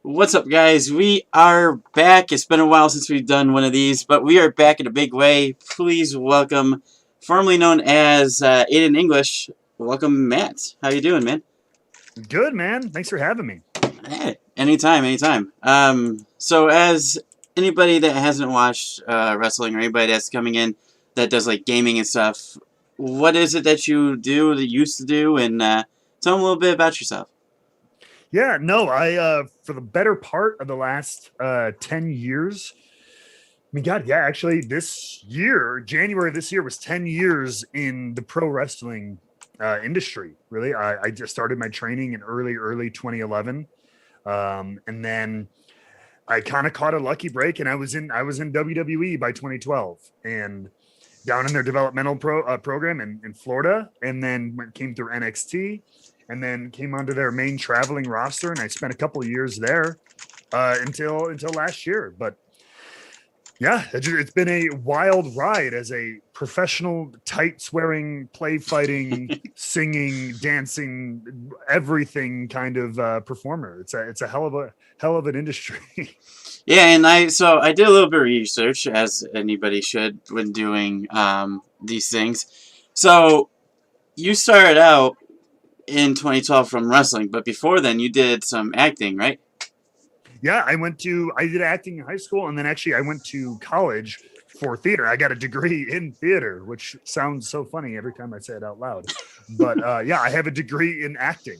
What's up, guys? We are back. It's been a while since we've done one of these, but we are back in a big way. Please welcome, formerly known as Aiden English. Welcome, Matt. How you doing, man? Good, man. Thanks for having me. Hey, anytime, anytime. So as anybody that hasn't watched wrestling or anybody that's coming in that does like gaming and stuff, what is it that you do, that you used to do, and tell them a little bit about yourself. Yeah, no, I for the better part of the last 10 years. I mean, God, yeah, actually this year, January of this year was 10 years in the pro wrestling industry. Really. I just started my training in early 2011. And then I kind of caught a lucky break and I was in WWE by 2012 and down in their developmental program in Florida, and then came through NXT, and then came onto their main traveling roster, and I spent a couple of years there until last year. But yeah, it's been a wild ride as a professional, tight swearing, play fighting, singing, dancing, everything kind of performer. It's a hell of an industry. Yeah, and I did a little bit of research, as anybody should when doing these things. So you started out in 2012 from wrestling, but before then you did some acting, right? Yeah, I did acting in high school, and then actually I went to college for theater. I got a degree in theater, which sounds so funny every time I say it out loud. But yeah, I have a degree in acting.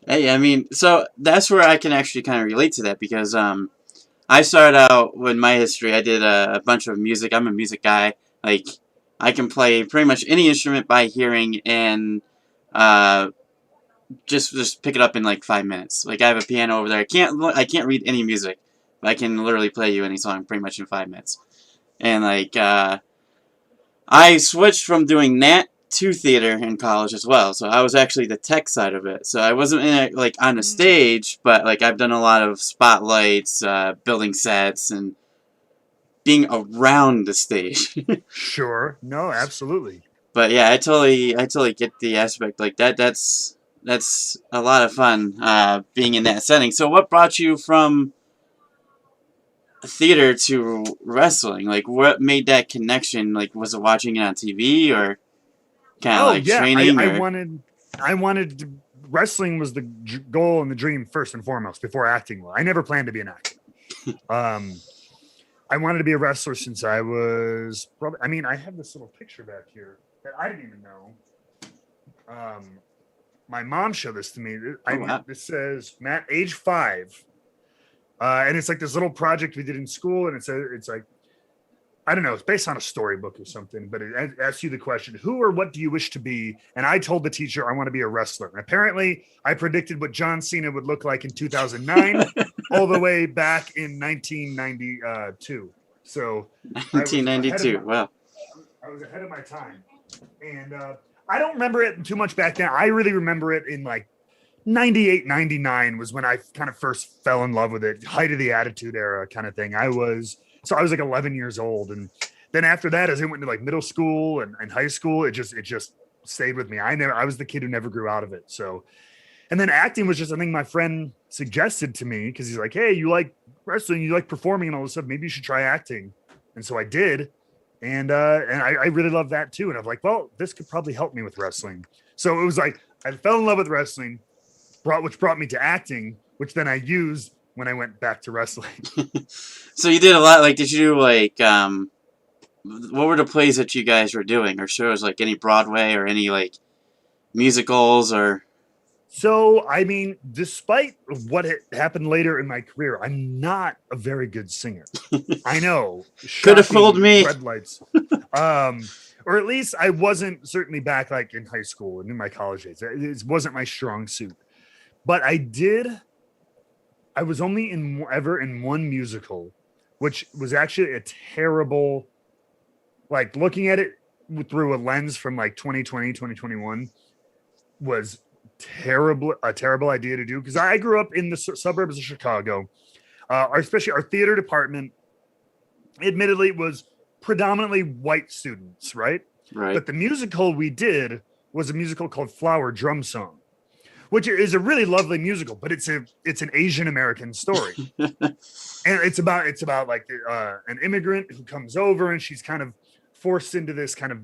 Hey, I mean, so that's where I can actually kind of relate to that because I started out with my history. I did a bunch of music. I'm a music guy. Like I can play pretty much any instrument by hearing and uh, just pick it up in like 5 minutes. Like I have a piano over there. I can't read any music, but I can literally play you any song pretty much in 5 minutes. And like I switched from doing that to theater in college as well. So I was actually the tech side of it. So I wasn't in it, like on the stage, but like I've done a lot of spotlights, building sets, and being around the stage. Sure, no, absolutely. But yeah, I totally get the aspect like that. That's a lot of fun being in that setting. So what brought you from theater to wrestling? Like what made that connection? Like was it watching it on TV or kind of Oh like yeah, training or? I wanted to, wrestling was the goal and the dream first and foremost before acting. I never planned to be an actor. Um, I wanted to be a wrestler since I was probably. I mean, I have this little picture back here that I didn't even know. Um, my mom showed this to me. Oh I wow. This says Matt, age 5, and it's like this little project we did in school, and it's like I don't know, it's based on a storybook or something, but it asks you the question, who or what do you wish to be? And I told the teacher I want to be a wrestler. And apparently, I predicted what John Cena would look like in 2009, all the way back in 1992. So I was ahead of 1992. my Wow. I was ahead of my time, and I don't remember it too much back then. I really remember it in like 98, 99 was when I kind of first fell in love with it. Height of the Attitude Era kind of thing. I was like 11 years old, and then after that, as I went to like middle school and high school, it just stayed with me. I was the kid who never grew out of it. So, and then acting was just something my friend suggested to me because he's like, "Hey, you like wrestling, you like performing, and all this stuff. Maybe you should try acting." And so I did, and I really love that too. And I'm like, well, this could probably help me with wrestling. So it was like I fell in love with wrestling, which brought me to acting, which then I used when I went back to wrestling. So you did a lot. Like, did you do like what were the plays that you guys were doing, or shows like any Broadway or any like musicals or? So, I mean, despite what had happened later in my career, I'm not a very good singer. I know, Could have fooled shocking me. red lights. Um, or at least I wasn't certainly back like in high school and in my college days. It wasn't my strong suit. But I was only ever in one musical, which was actually a terrible, like looking at it through a lens from like 2020, 2021 was a terrible idea to do because I grew up in the suburbs of Chicago. Especially our theater department, admittedly, was predominantly white students, right? Right. But the musical we did was a musical called Flower Drum Song, which is a really lovely musical, but it's an Asian American story. And it's about like an immigrant who comes over and she's kind of forced into this kind of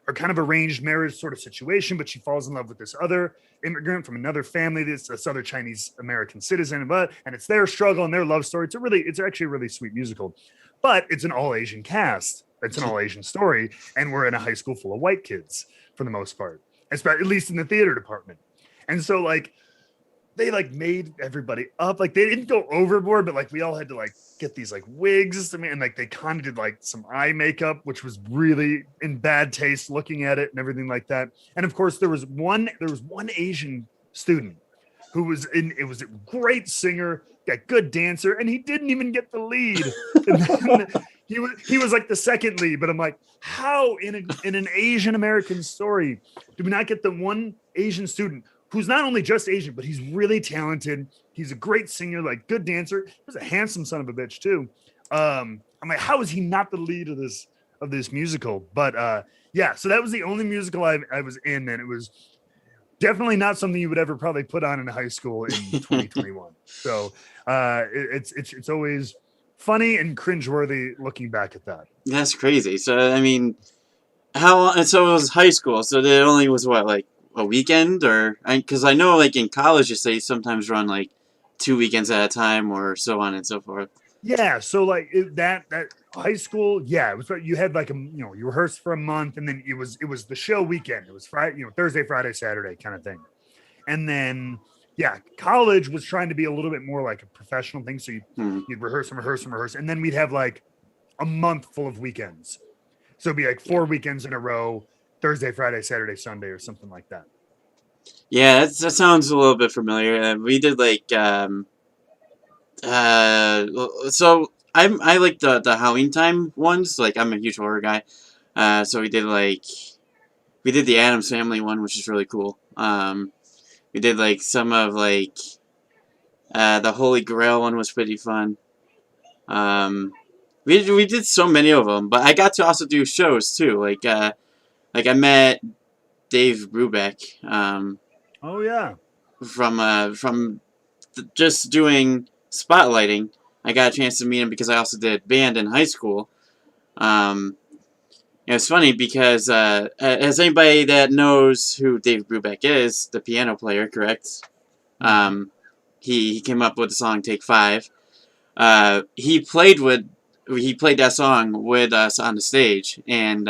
or kind of arranged marriage sort of situation, but she falls in love with this other immigrant from another family, this other Chinese American citizen, and it's their struggle and their love story. It's actually a really sweet musical, but it's an all Asian cast. It's an all Asian story, and we're in a high school full of white kids for the most part, at least in the theater department. And so like they like made everybody up, like they didn't go overboard, but like we all had to like get these like wigs. I mean, and like they kind of did like some eye makeup, which was really in bad taste looking at it and everything like that. And of course there was one Asian student who was a great singer, a good dancer, and he didn't even get the lead. And then he was like the second lead, but I'm like, how in an Asian American story do we not get the one Asian student who's not only just Asian, but he's really talented. He's a great singer, like good dancer. He was a handsome son of a bitch too. I'm like, how is he not the lead of this musical? But yeah, so that was the only musical I was in, and it was definitely not something you would ever probably put on in high school in 2021. So it's always funny and cringeworthy looking back at that. That's crazy. So I mean, how long? So it was high school. So it only was what, like a weekend, or because I know like in college they sometimes run like 2 weekends at a time or so on and so forth. Yeah, so like that high school, yeah, it was, you had like you rehearsed for a month, and then it was the show weekend. It was Friday, Thursday, Friday, Saturday kind of thing. And then yeah, college was trying to be a little bit more like a professional thing. So you'd rehearse, and then we'd have like a month full of weekends. So it'd be like 4 weekends in a row, Thursday, Friday, Saturday, Sunday, or something like that. Yeah, that sounds a little bit familiar. We did like so I like the Halloween time ones. Like I'm a huge horror guy. So we did the Addams Family one, which is really cool. We did like some of like the Holy Grail one was pretty fun. We did so many of them, but I got to also do shows too. Like I met Dave Brubeck. Oh yeah. From just doing spotlighting, I got a chance to meet him because I also did band in high school. It's funny because as anybody that knows who Dave Brubeck is, the piano player, correct? He came up with the song "Take 5." He played that song with us on the stage, and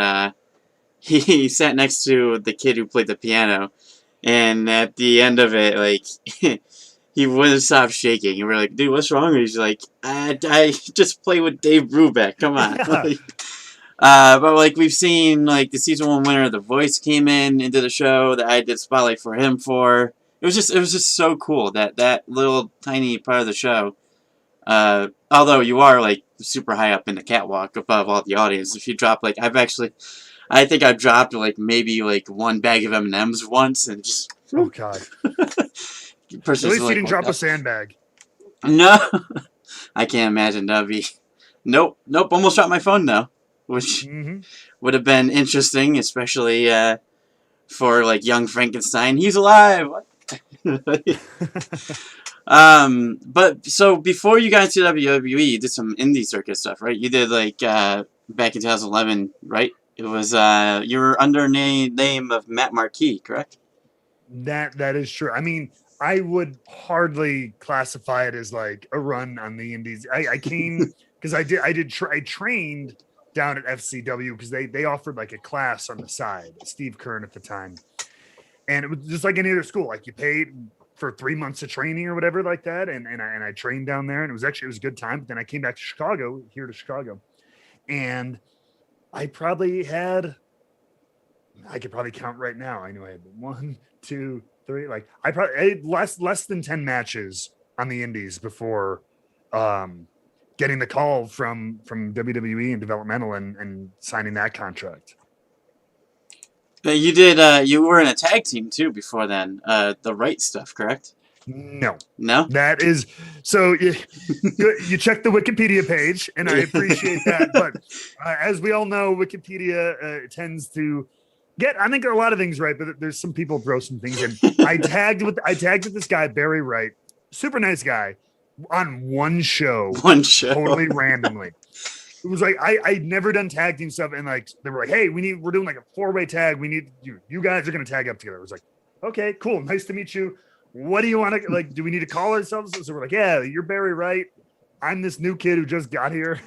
he sat next to the kid who played the piano. And at the end of it, like, he wouldn't stop shaking. And we're like, dude, what's wrong? And he's like, I just play with Dave Brubeck. Come on. Yeah. But, like, we've seen, like, the season 1 winner of The Voice came into the show that I did spotlight for him for. It was just so cool, that little tiny part of the show. Although you are, like, super high up in the catwalk above all the audience. If you drop, like, I think I've dropped like maybe like one bag of M&Ms once, and just oh god. At least you didn't drop a sandbag. No, I can't imagine. That'd be nope. Almost dropped my phone though, which would have been interesting, especially for like young Frankenstein. He's alive. But so before you got into WWE, you did some indie circuit stuff, right? You did like back in 2011, right? It was you were under name of Matt Marquis, correct? That is true. I mean, I would hardly classify it as like a run on the indies. I came because I trained down at FCW because they offered like a class on the side, Steve Kern at the time. And it was just like any other school, like you paid for 3 months of training or whatever like that. And I trained down there, and it was a good time. But then I came back to Chicago, and I could probably count right now. I know I had 1, 2, 3. Like I had less than 10 matches on the indies before getting the call from WWE and developmental and signing that contract. You did. You were in a tag team too before then. The Right Stuff, correct? No. That is so. You check the Wikipedia page, and I appreciate that. But as we all know, Wikipedia tends to I think there are a lot of things right, but there's some people throw some things in. I tagged with this guy, Barry Wright, super nice guy, on one show, One show. totally randomly. It was like I'd never done tag team stuff, and like they were like, "Hey, we're doing like a 4-way tag. We need you guys are gonna tag up together." I was like, "Okay, cool, nice to meet you. What do you want to like? Do we need to call ourselves?" So we're like, "Yeah, you're Barry Wright. I'm this new kid who just got here.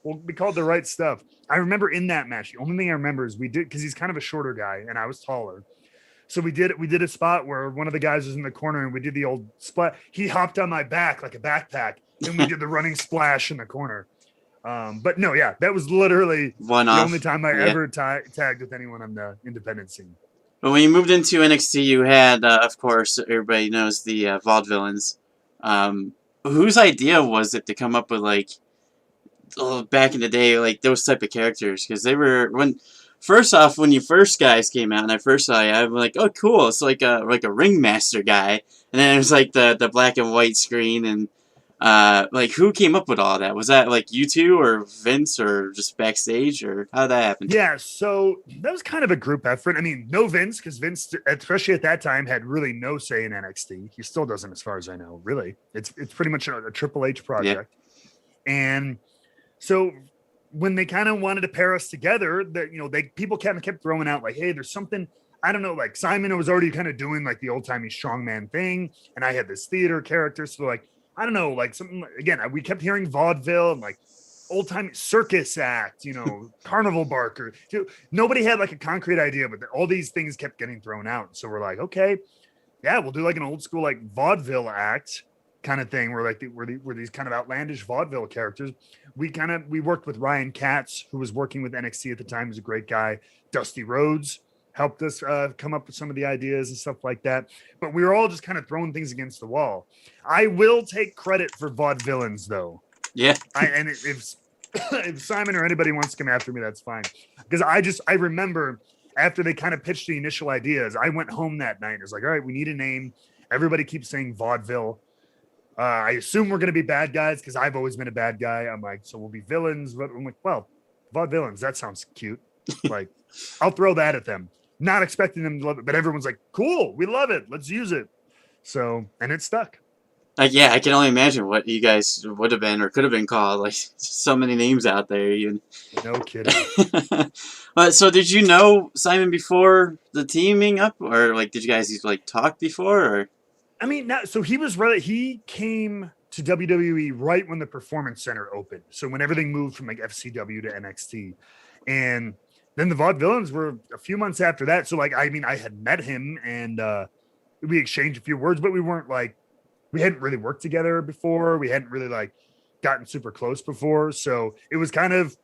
We'll be called the right stuff." I remember in that match, the only thing I remember is we did because he's kind of a shorter guy and I was taller. So we did a spot where one of the guys was in the corner and we did the old splat. He hopped on my back like a backpack and we did the running splash in the corner. But no, yeah, that was literally One the off. only time I ever tagged with anyone on the independent scene. But when you moved into NXT, you had, of course, everybody knows the Vaudevillains. Whose idea was it to come up with like back in the day, like those type of characters? Because they were first off, when you first guys came out and I first saw you, I'm like, oh, cool, it's like a ringmaster guy, and then it was like the black and white screen and. Like who came up with all that? Was that like you two or Vince or just backstage or how did that happen? Yeah, so that was kind of a group effort. I mean, no Vince, because Vince, especially at that time, had really no say in NXT. He still doesn't, as far as I know. Really, it's pretty much a Triple H project. Yeah. And so when they kind of wanted to pair us together, that people kind of kept throwing out like, hey, there's something. I don't know, like Simon was already kind of doing like the old timey strongman thing, and I had this theater character, so like. I don't know, like something, again, we kept hearing vaudeville and like old time circus act, carnival barker. Nobody had like a concrete idea, but all these things kept getting thrown out. So we're like, okay, yeah, we'll do like an old school, like vaudeville act kind of thing. We're these kind of outlandish vaudeville characters. We worked with Ryan Katz, who was working with NXT at the time. He was a great guy. Dusty Rhodes helped us come up with some of the ideas and stuff like that. But we were all just kind of throwing things against the wall. I will take credit for vaudevillains, though. Yeah. And if Simon or anybody wants to come after me, that's fine. Because I remember after they kind of pitched the initial ideas, I went home that night. It was like, all right, we need a name. Everybody keeps saying vaudeville. I assume we're going to be bad guys because I've always been a bad guy. I'm like, so we'll be villains. But I'm like, well, vaudevillains, that sounds cute. Like, I'll throw that at them. Not expecting them to love it, but everyone's like, cool, we love it. Let's use it. So, and it stuck. Yeah, I can only imagine what you guys would have been or could have been called. Like, so many names out there. Even. No kidding. But so, did you know Simon before the teaming up, or like, did you guys like talk before? Or I mean, so he came to WWE right when the Performance Center opened. So when everything moved from like FCW to NXT, and then the Vaudevillains were a few months after that. So like, I mean, I had met him and we exchanged a few words, but we hadn't really worked together before. We hadn't really like gotten super close before. So it was kind of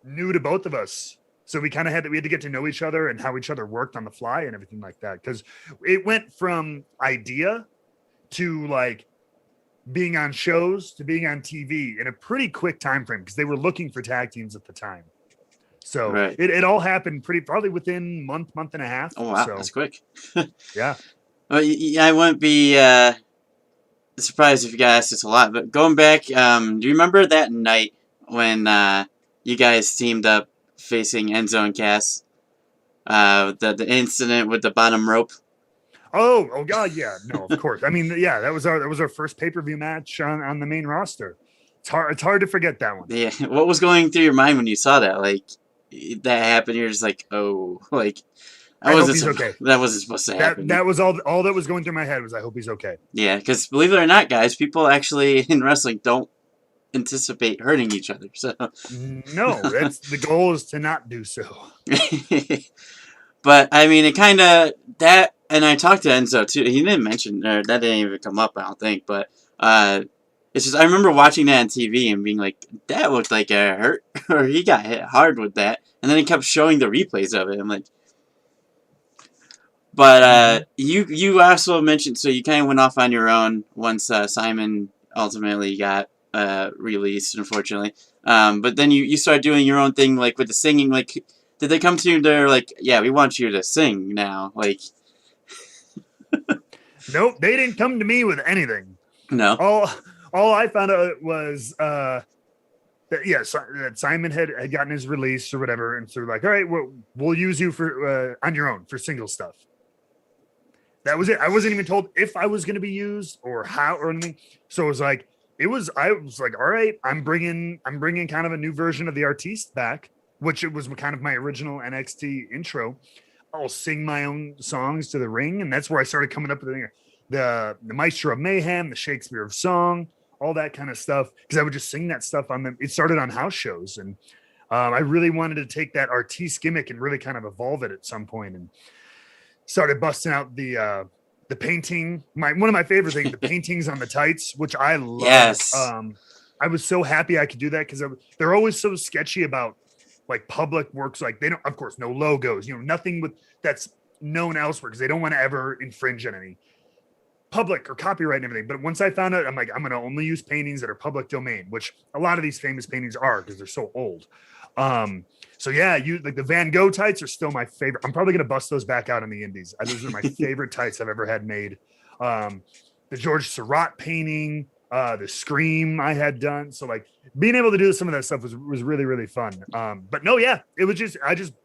new to both of us. So we kind of had to get to know each other and how each other worked on the fly and everything like that. Cause it went from idea to like being on shows to being on TV in a pretty quick time frame because they were looking for tag teams at the time. So right. it all happened probably within month and a half. Oh, wow. So, that's quick. Yeah. Well, I wouldn't be surprised if you guys asked this a lot, but going back, do you remember that night when you guys teamed up facing Enzo and Cass? The incident with the bottom rope? Oh God, yeah. No, of course. I mean, yeah, that was our first pay-per-view match on the main roster. It's hard to forget that one. Yeah. What was going through your mind when you saw that? Like, that happened, you're just like, oh, like I hope he's okay. That wasn't supposed to happen. That was all that was going through my head was I hope he's okay. Yeah, because believe it or not, guys, people actually in wrestling don't anticipate hurting each other. So no, that's the goal is to not do so. But I mean, it kind of that, and I talked to Enzo too. He didn't mention that didn't even come up, I don't think. But it's just I remember watching that on TV and being like, that looked like it hurt, or he got hit hard with that, and then he kept showing the replays of it. I'm like, but you also mentioned, so you kind of went off on your own once Simon ultimately got released, unfortunately. But then you started doing your own thing, like with the singing. Like, did they come to you? They're like, yeah, we want you to sing now. Like, nope, they didn't come to me with anything. No. All I found out was that Simon had gotten his release or whatever, and so we're like, all right, we'll use you for on your own for single stuff. That was it. I wasn't even told if I was going to be used or how or anything. So I was like, all right, I'm bringing kind of a new version of the artiste back, which it was kind of my original NXT intro. I'll sing my own songs to the ring, and that's where I started coming up with the Maestro of Mayhem, the Shakespeare of Song, all that kind of stuff, because I would just sing that stuff on them. It started on house shows, and I really wanted to take that artiste gimmick and really kind of evolve it at some point, and started busting out the painting. One of my favorite things, the paintings on the tights, which I love. Yes. I was so happy I could do that because they're always so sketchy about like public works. Like they don't, of course, no logos, nothing with that's known elsewhere because they don't want to ever infringe on any public or copyright and everything. But once I found out, I'm like, I'm going to only use paintings that are public domain, which a lot of these famous paintings are because they're so old. So yeah, like the Van Gogh tights are still my favorite. I'm probably going to bust those back out in the indies. Those are my favorite tights I've ever had made. The George Seurat painting, the Scream I had done. So like being able to do some of that stuff was really, really fun. But no, yeah, it was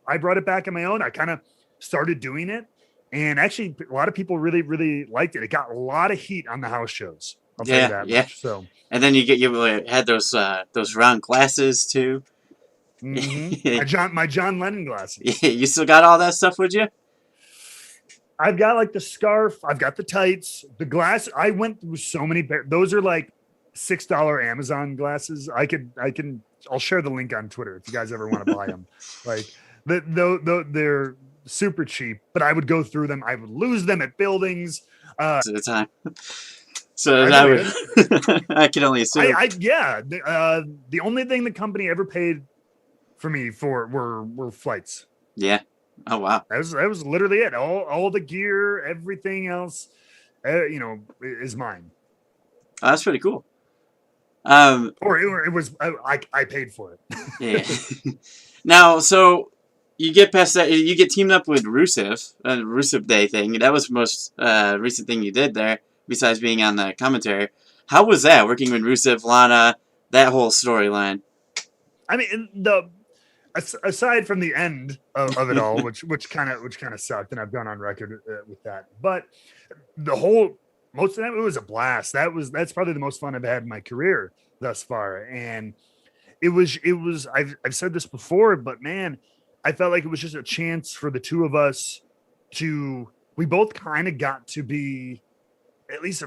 I brought it back on my own. I kind of started doing it. And actually a lot of people really, really liked it. It got a lot of heat on the house shows. I'll tell you that much. So, and then you had those round glasses too. Mm-hmm. my John Lennon glasses. You still got all that stuff with you? I've got like the scarf. I've got the tights, the glass. I went through so many pairs. Those are like $6 Amazon glasses. I'll share the link on Twitter if you guys ever want to buy them. Like they're super cheap, but I would go through them. I would lose them at buildings. At the time. So I can only assume. The only thing the company ever paid for me were flights. Yeah. Oh wow. That was literally it. All the gear, everything else, is mine. Oh, that's pretty cool. Or it was I paid for it. Yeah. Now, so you get past that. You get teamed up with Rusev, Rusev Day thing. That was the most recent thing you did there, besides being on the commentary. How was that working with Rusev, Lana, that whole storyline? I mean, aside from the end of it all, which kind of sucked, and I've gone on record with that. But most of that, it was a blast. That's probably the most fun I've had in my career thus far, and it was. I've said this before, but man, I felt like it was just a chance for the two of us we both kind of got to be at least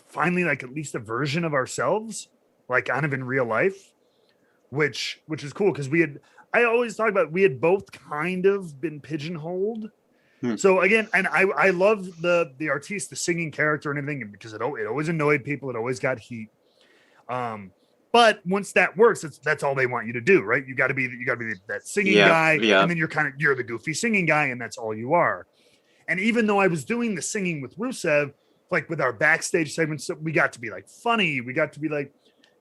finally like at least a version of ourselves, like kind of in real life, which is cool because I always talk about we had both kind of been pigeonholed. So again, and I love the artiste, the singing character and everything, because it always annoyed people. It always got heat. But once that works, that's all they want you to do, right? You got to be that singing guy, and then you're the goofy singing guy, and that's all you are. And even though I was doing the singing with Rusev, like with our backstage segments, we got to be like funny, we got to be like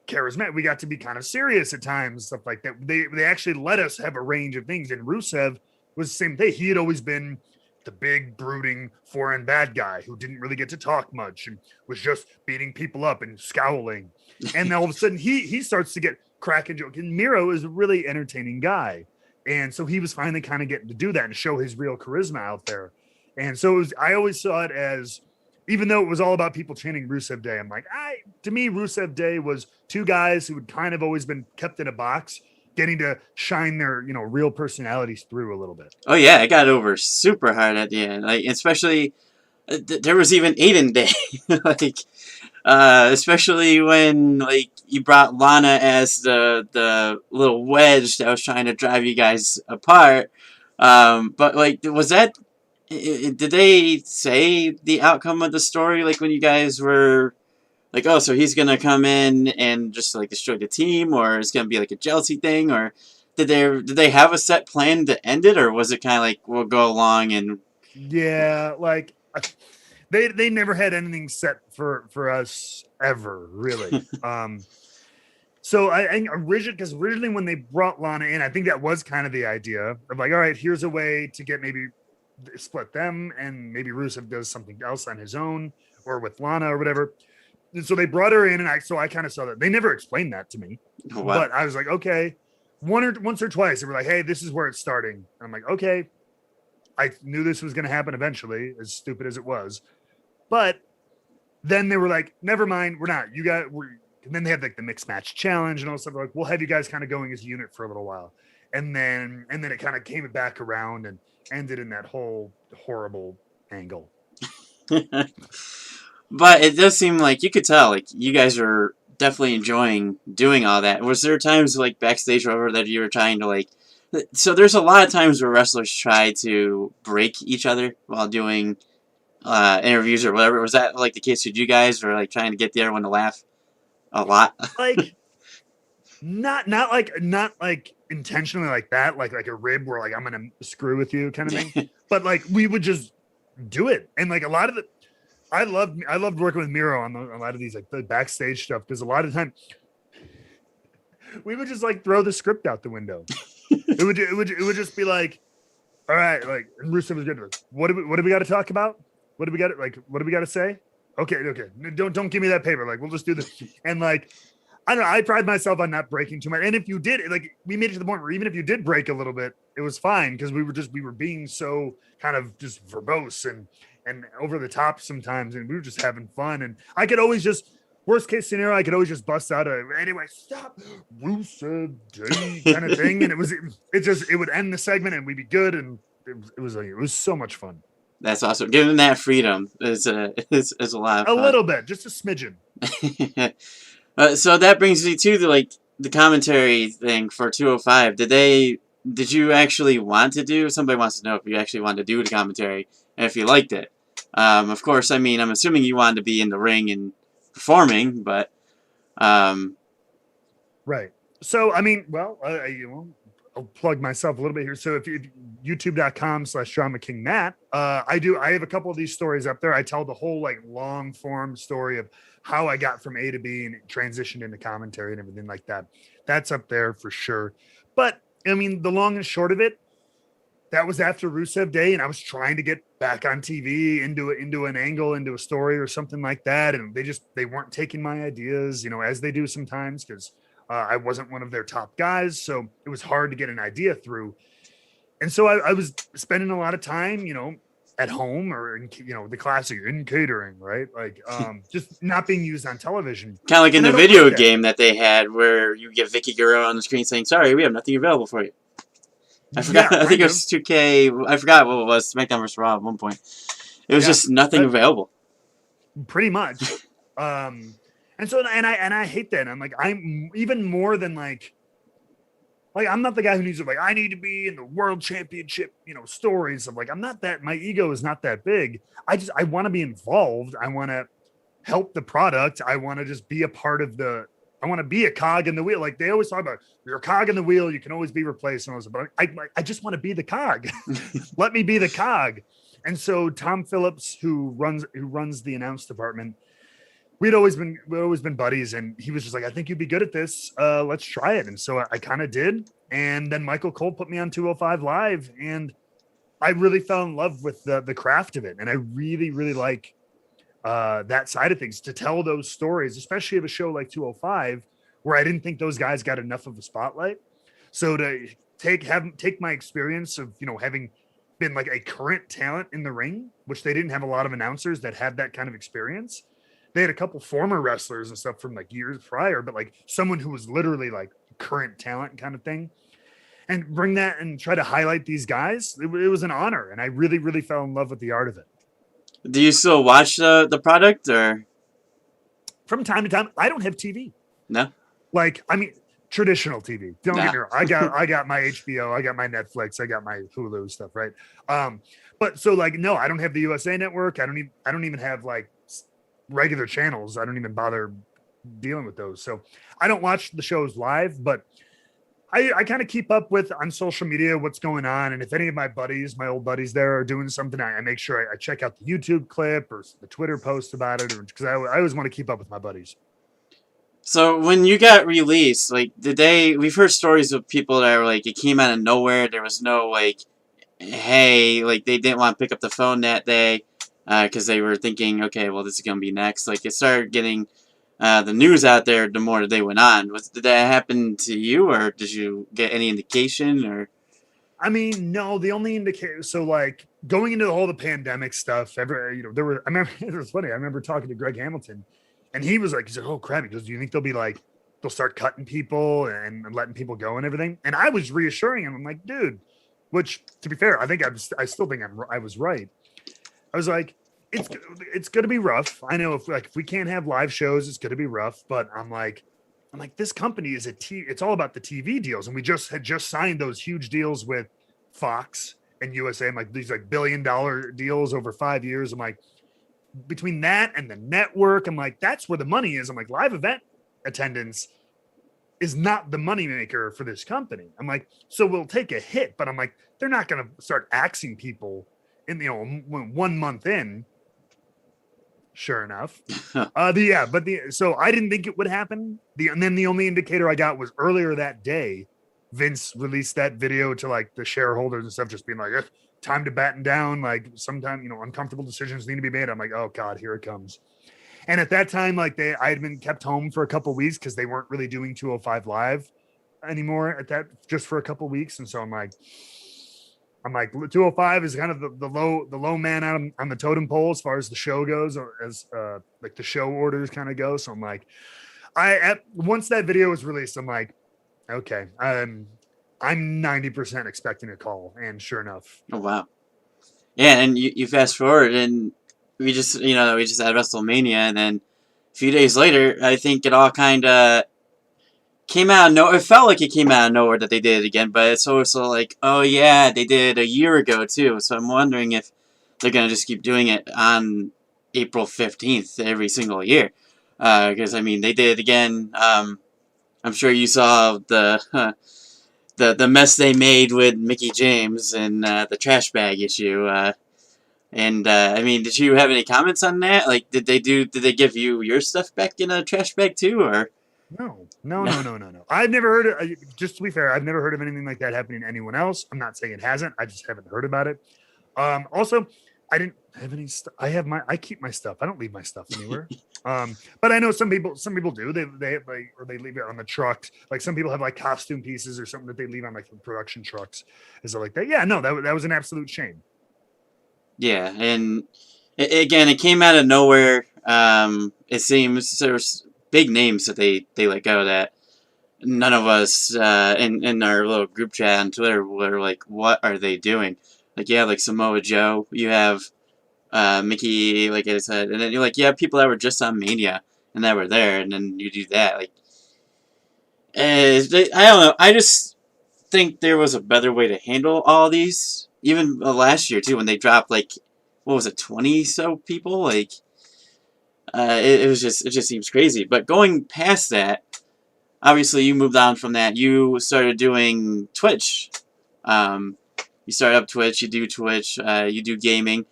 charismatic, we got to be kind of serious at times, stuff like that. They actually let us have a range of things. And Rusev was the same thing. He had always been the big brooding foreign bad guy who didn't really get to talk much and was just beating people up and scowling. And all of a sudden he starts to get cracking joke. And Miro is a really entertaining guy. And so he was finally kind of getting to do that and show his real charisma out there. And so I always saw it as, even though it was all about people chanting Rusev Day, I'm like, to me, Rusev Day was two guys who had kind of always been kept in a box, getting to shine their, real personalities through a little bit. Oh yeah, it got over super hard at the end. Like especially, there was even Aiden Day, like especially when like you brought Lana as the little wedge that was trying to drive you guys apart. But like, was that? Did they say the outcome of the story? Like when you guys were like, oh, so he's gonna come in and just like destroy the team, or it's gonna be like a jealousy thing, or did they have a set plan to end it, or was it kind of like we'll go along and? Yeah, like they never had anything set for us ever, really. So I think originally when they brought Lana in, I think that was kind of the idea of like, all right, here's a way to get maybe split them, and maybe Rusev does something else on his own or with Lana or whatever. And so they brought her in, and I kind of saw that. They never explained that to me, What? but I was like, okay. Once or twice, they were like, "Hey, this is where it's starting." And I'm like, "Okay." I knew this was going to happen eventually, as stupid as it was, but then they were like, "Never mind, we're not. You got." And then they had like the mixed match challenge and all stuff. Like, we'll have you guys kind of going as a unit for a little while, and then it kind of came back around and ended in that whole horrible angle. But it does seem like you could tell, like, you guys are definitely enjoying doing all that. Was there times, like, backstage or whatever that you were trying to, like... So there's a lot of times where wrestlers try to break each other while doing interviews or whatever. Was that, like, the case with you guys, or, like, trying to get the everyone to laugh a lot? Like, not like intentionally like that, like a rib where, like, I'm going to screw with you kind of thing. But, like, we would just do it. And, like, a lot of the... I loved working with Miro on a lot of these, like, the backstage stuff, because a lot of the time we would just, like, throw the script out the window. it would just be like, all right, like, and Rusev was good. What do we got to talk about? What do we got to say? Okay, don't give me that paper. Like, we'll just do this. And, like, I don't know. I pride myself on not breaking too much. And if you did, like, we made it to the point where even if you did break a little bit, it was fine, because we were being so kind of just verbose and over the top sometimes, and we were just having fun. And I could always just, worst case scenario, I could always just bust out anyway, stop, Rusev Day kind of thing, and it would end the segment and we'd be good, and it was so much fun. That's awesome. Giving that freedom is a lot of fun. A little bit, just a smidgen. So that brings me to the commentary thing for 205. Did you actually want to do? Somebody wants to know if you actually wanted to do the commentary and if you liked it. Of course, I mean, I'm assuming you wanted to be in the ring and performing, but right. So, I mean, well, I'll plug myself a little bit here. So if youtube.com/DramaKingMatt, I have a couple of these stories up there. I tell the whole, like, long form story of how I got from A to B and transitioned into commentary and everything like that. That's up there for sure. But I mean, the long and short of it, that was after Rusev Day, and I was trying to get back on TV into an angle, into a story or something like that. And they weren't taking my ideas, as they do sometimes, because I wasn't one of their top guys. So it was hard to get an idea through. And so I was spending a lot of time, at home or in, the classic in catering, right? Like, just not being used on television. Kind of like in the video game that they had where you get Vicky Guerrero on the screen saying, "Sorry, we have nothing available for you." I forgot. I think it was 2K. I forgot what it was. SmackDown vs. Raw at one point. It was just nothing available. Pretty much. And so, and I hate that. I'm like, I'm even more than like I'm not the guy who needs to, like, I need to be in the world championship, stories of, like, I'm not that, my ego is not that big. I want to be involved. I want to help the product. I want to just be a part of I want to be a cog in the wheel. Like, they always talk about, you're a cog in the wheel. You can always be replaced. And but I just want to be the cog. Let me be the cog. And so Tom Phillips, who runs the announce department, we'd always been buddies, and he was just like, I think you'd be good at this. Let's try it. And so I kind of did. And then Michael Cole put me on 205 Live, and I really fell in love with the craft of it. And I really, really like that side of things, to tell those stories, especially of a show like 205, where I didn't think those guys got enough of a spotlight. So to take my experience of, having been like a current talent in the ring, which they didn't have a lot of announcers that had that kind of experience. They had a couple former wrestlers and stuff from like years prior, but like someone who was literally like current talent kind of thing, and bring that and try to highlight these guys. It was an honor. And I really, really fell in love with the art of it. Do you still watch the product, or? From time to time? I don't have TV. No. Like, I mean, traditional TV. Don't get me wrong. I got my HBO, I got my Netflix, I got my Hulu stuff, right? But so, like, no, I don't have the USA Network. I don't even have like regular channels. I don't even bother dealing with those. So I don't watch the shows live, but I kind of keep up with on social media what's going on. And if any of my old buddies there are doing something, I make sure I check out the YouTube clip or the Twitter post about it, because I always want to keep up with my buddies. So when you got released, like, we've heard stories of people that were like, it came out of nowhere. There was no, like, hey, like, they didn't want to pick up the phone that day. because they were thinking, okay, well, this is gonna be next. Like it started getting the news out there the more they went on. Did that happen to you, or did you get any indication? Or I mean, no, the only indicator. So, like going into all the pandemic stuff, there were. I remember it was funny. I remember talking to Greg Hamilton, and he was like, he's like, "Oh crap!" He goes, "Do you think they'll start cutting people and letting people go and everything?" And I was reassuring him. I'm like, "Dude," which to be fair, I still think I was right. I was like, it's going to be rough. I know if we can't have live shows, it's going to be rough. But I'm like, this company is it's all about the TV deals, and we had just signed those huge deals with Fox and USA. I'm like, these like $1 billion deals over 5 years. I'm like, between that and the network, I'm like, that's where the money is. I'm like, live event attendance is not the money maker for this company. I'm like, so we'll take a hit, but I'm like, they're not going to start axing people in 1 month in. Sure enough. So I didn't think it would happen. And then the only indicator I got was earlier that day, Vince released that video to like the shareholders and stuff, just being like, time to batten down. Like sometime, uncomfortable decisions need to be made. I'm like, oh God, here it comes. And at that time, like I had been kept home for a couple of weeks because they weren't really doing 205 live anymore just for a couple of weeks. And so I'm like 205 is kind of the low man out on the totem pole as far as the show goes, or as like the show orders kind of go. So I'm like, once that video was released, I'm like, okay, I'm 90% expecting a call, and sure enough. oh wow, yeah, and you fast forward and we just had WrestleMania, and then a few days later, I think it all kind of came out of nowhere. It felt like it came out of nowhere that they did it again, but it's also like, oh yeah, they did it a year ago too. So I'm wondering if they're gonna just keep doing it on April 15th every single year. Because I mean, they did it again. I'm sure you saw the mess they made with Mickey James and the trash bag issue. I mean, did you have any comments on that? Like, did they give you your stuff back in a trash bag too, or? No. I've never heard of, just to be fair, I've never heard of anything like that happening to anyone else. I'm not saying it hasn't. I just haven't heard about it. Also, I didn't have any stuff. I keep my stuff. I don't leave my stuff anywhere. But I know some people do. They leave it on the trucks. Like some people have like costume pieces or something that they leave on like the production trucks. Is it like that? Yeah, no, that was an absolute shame. Yeah, and again, it came out of nowhere. It seems there's big names that they let go that none of us in our little group chat on Twitter were like, what are they doing? Like, yeah, like Samoa Joe, you have Mickey, like I said, and then you're like, you have people that were just on Mania and that were there, and then you do that. Like, I don't know. I just think there was a better way to handle all these. Even last year too, when they dropped like, what was it, 20 so people? Like, it just seems crazy. But going past that, obviously you moved on from that. You started doing Twitch. You started up Twitch. You do Twitch. You do gaming.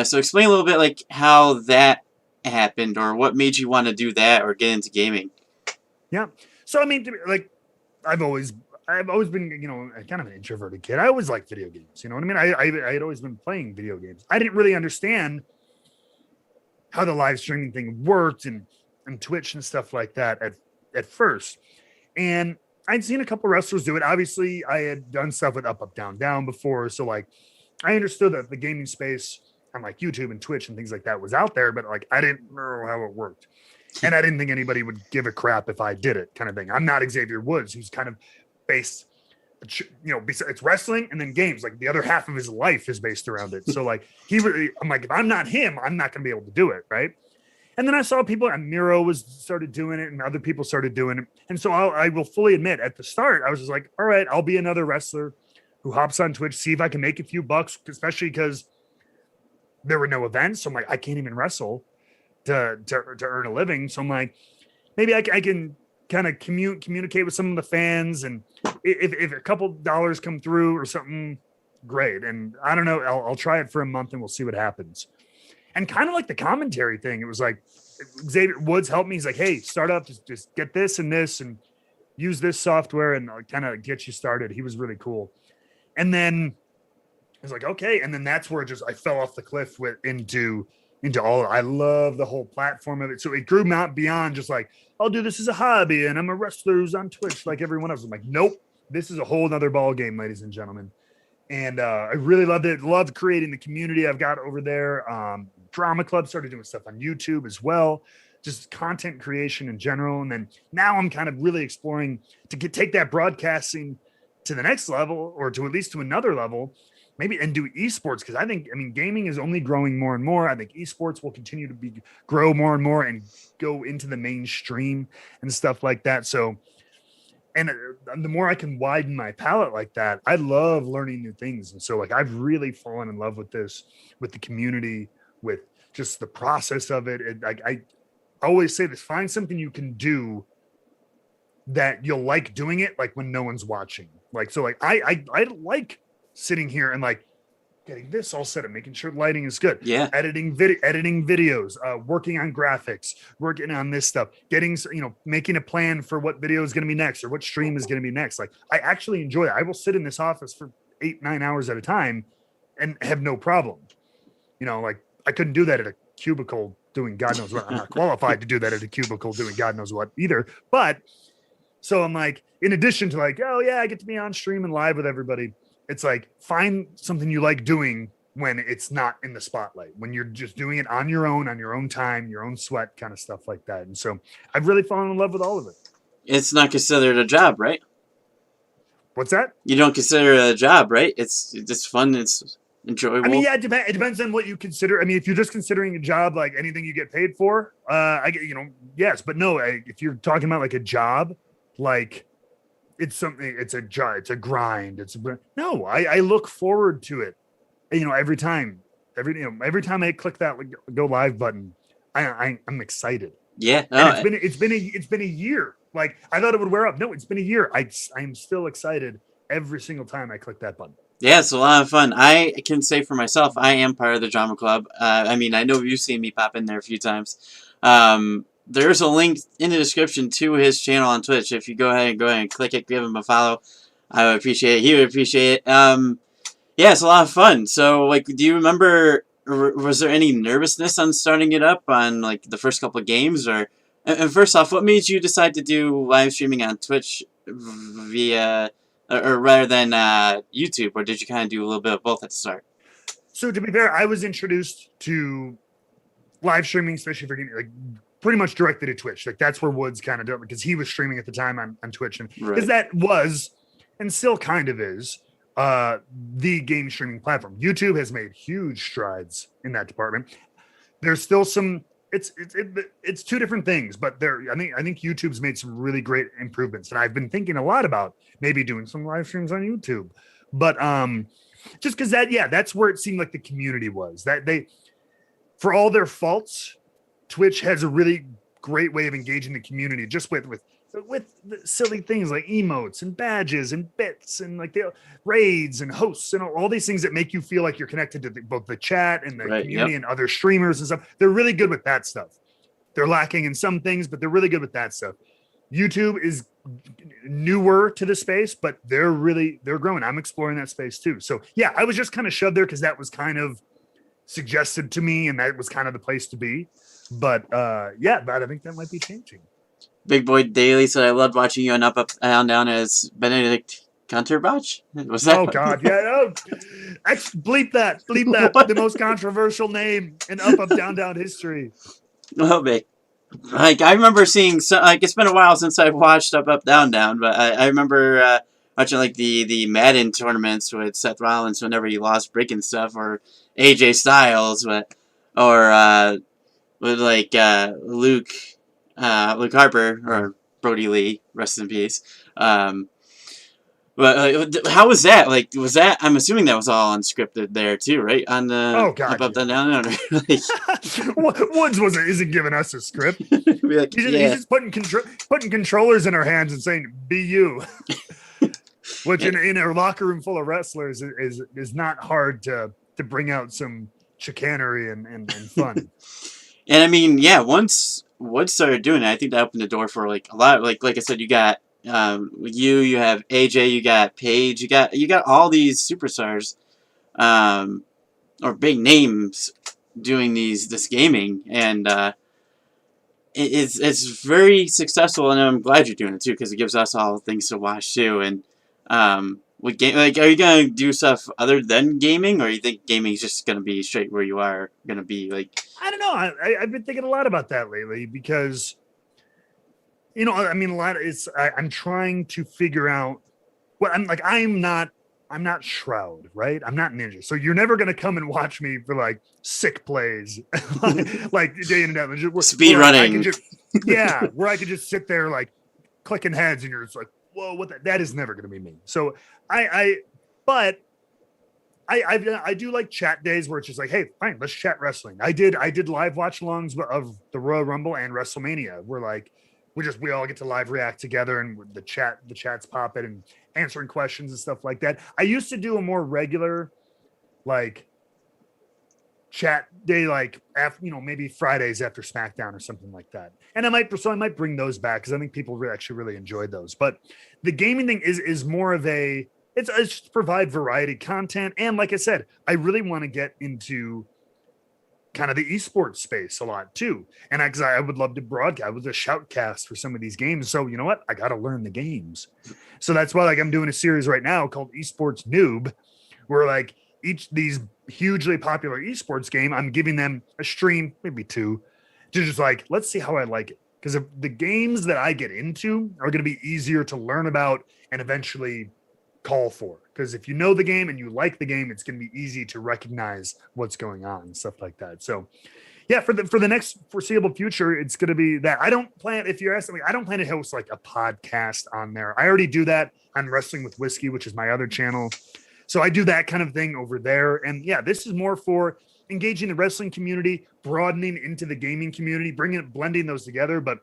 So explain a little bit like how that happened, or what made you want to do that or get into gaming. Yeah. So I mean, like, I've always been, kind of an introverted kid. I always liked video games. You know what I mean? I had always been playing video games. I didn't really understand how the live streaming thing worked and Twitch and stuff like that at first. And I'd seen a couple wrestlers do it. Obviously, I had done stuff with Up, Up, Down, Down before. So like, I understood that the gaming space on like YouTube and Twitch and things like that was out there, but like, I didn't know how it worked. And I didn't think anybody would give a crap if I did it, kind of thing. I'm not Xavier Woods, who's kind of based, it's wrestling and then games. Like the other half of his life is based around it. So like I'm like, if I'm not him, I'm not going to be able to do it, right? And then I saw people, and Miro started doing it, and other people started doing it. And so I will fully admit, at the start, I was just like, all right, I'll be another wrestler who hops on Twitch, see if I can make a few bucks, especially because there were no events. So I'm like, I can't even wrestle to earn a living. So I'm like, maybe I can kind of communicate with some of the fans, and if a couple dollars come through or something, great. And I don't know, I'll try it for a month and we'll see what happens. And kind of like the commentary thing, it was like Xavier Woods helped me. He's like, hey, start up, just get this and this and use this software and kind of get you started. He was really cool. And then was like, okay. And then that's where I fell off the cliff into all. I love the whole platform of it. So it grew not beyond just like, I'll do this as a hobby and I'm a wrestler who's on Twitch like everyone else. I'm like, nope, this is a whole nother ball game, ladies and gentlemen. And I really loved it. Loved creating the community I've got over there. Drama Club started doing stuff on YouTube as well, just content creation in general. And then now I'm kind of really exploring to take that broadcasting to the next level, or to at least to another level, maybe, and do esports. Because I mean, gaming is only growing more and more. I think esports will continue to grow more and more and go into the mainstream and stuff like that. So, and the more I can widen my palette like that, I love learning new things. And so, like, I've really fallen in love with this, with the community, with just the process of it. And I always say this: find something you can do that you'll like doing it, like when no one's watching. Like, so like I like sitting here and like getting this all set up, making sure lighting is good. Yeah. Editing videos, working on graphics, working on this stuff, getting, making a plan for what video is going to be next or what stream is going to be next. Like, I actually enjoy it. I will sit in this office for 8-9 hours at a time and have no problem. Like, I couldn't do that at a cubicle doing God knows what. I'm not qualified to do that at a cubicle doing God knows what either. But so I'm like, in addition to like, oh yeah, I get to be on stream and live with everybody. It's like, find something you like doing when it's not in the spotlight, when you're just doing it on your own time, your own sweat, kind of stuff like that. And so I've really fallen in love with all of it. It's not considered a job, right? What's that? You don't consider it a job, right? It's fun. It's enjoyable. I mean, yeah, it depends on what you consider. I mean, if you're just considering a job like anything you get paid for, I get, yes, but no, if you're talking about like a job, like it's something, it's a job, it's a grind. No, I look forward to it. Every time I click that go live button, I'm excited. Yeah. And it's been a year. Like, I thought it would wear up. No, it's been a year. I'm still excited every single time I click that button. Yeah, it's a lot of fun. I can say for myself, I am part of the drama club. I mean, I know you've seen me pop in there a few times. There's a link in the description to his channel on Twitch. If you go ahead and click it, give him a follow, I would appreciate it. He would appreciate it. Yeah, it's a lot of fun. So, like, do you remember, was there any nervousness on starting it up on, like, the first couple of games? And first off, what made you decide to do live streaming on Twitch via, or rather than YouTube? Or did you kind of do a little bit of both at the start? So, to be fair, I was introduced to live streaming, especially for gaming, like, pretty much directed at Twitch. Like, that's where Woods kind of did it, because he was streaming at the time on Twitch. And because that was, and still kind of is, the game streaming platform. YouTube has made huge strides in that department. There's still some, it's two different things, but I think YouTube's made some really great improvements. And I've been thinking a lot about maybe doing some live streams on YouTube. But just because that's where it seemed like the community was. That for all their faults, Twitch has a really great way of engaging the community, just with the silly things like emotes and badges and bits and like the raids and hosts and all these things that make you feel like you're connected to both the chat and the community and other streamers and stuff. They're really good with that stuff. They're lacking in some things, but they're really good with that stuff. YouTube is newer to the space, but they're growing. I'm exploring that space too. So yeah, I was just kind of shoved there because that was kind of suggested to me, and that was kind of the place to be. But but I think that might be changing. Big Boy Daily said, I loved watching you on Up, Down as Benedict Cumberbatch. Was that? Oh, God. Yeah. Oh, bleep that. The most controversial name in Up, Down history. Well, big. Like, I remember seeing, it's been a while since I've watched Up, Down, but I remember watching, like, the Madden tournaments with Seth Rollins whenever he lost breaking stuff, or AJ Styles, or with, like, Luke Harper, or Brody Lee, rest in peace. But how was that? Like, was that? I'm assuming that was all unscripted there too, right? On the Up, Down. Woods isn't giving us a script. He's just putting controllers in our hands and saying, "Be you," which in a locker room full of wrestlers is not hard to bring out some chicanery and fun. And I mean, yeah, once Woods started doing it, I think that opened the door for like a lot. Like I said, you got you have AJ, you got Paige, you got all these superstars or big names doing this gaming, and it's very successful, and I'm glad you're doing it too because it gives us all things to watch too. And what game like are you gonna do stuff other than gaming, or you think gaming's just gonna be straight where you are gonna be like? I don't know. I've been thinking a lot about that lately because, I mean, a lot of I'm trying to figure out what I'm like. I'm not Shroud, right? I'm not Ninja. So you're never going to come and watch me for like sick plays, like day in and out. Speed running. Yeah, where I could just sit there like clicking heads and you're just like, whoa, what that is never going to be me. So but I do like chat days where it's just like, hey, fine, let's chat wrestling. I did live watch alongs of the Royal Rumble and WrestleMania. We're like, we all get to live react together, and the chats pop it and answering questions and stuff like that. I used to do a more regular like chat day, like after, maybe Fridays after SmackDown or something like that. And I might bring those back because I think people actually really enjoyed those. But the gaming thing is more of a it's just to provide variety content. And like I said, I really want to get into kind of the esports space a lot too. And I would love to broadcast with a shoutcast for some of these games. So you know what? I got to learn the games. So that's why like I'm doing a series right now called Esports Noob, where like each these hugely popular esports game, I'm giving them a stream, maybe two, to just like, let's see how I like it. Because the games that I get into are going to be easier to learn about and eventually call for, because if you know the game and you like the game, it's going to be easy to recognize what's going on and stuff like that. So yeah, for the next foreseeable future, it's going to be that. I don't plan, if you're asking me, I don't plan to host like a podcast on there. I already do that on Wrestling with Whiskey, which is my other channel. So I do that kind of thing over there. And yeah, this is more for engaging the wrestling community, broadening into the gaming community, blending those together. But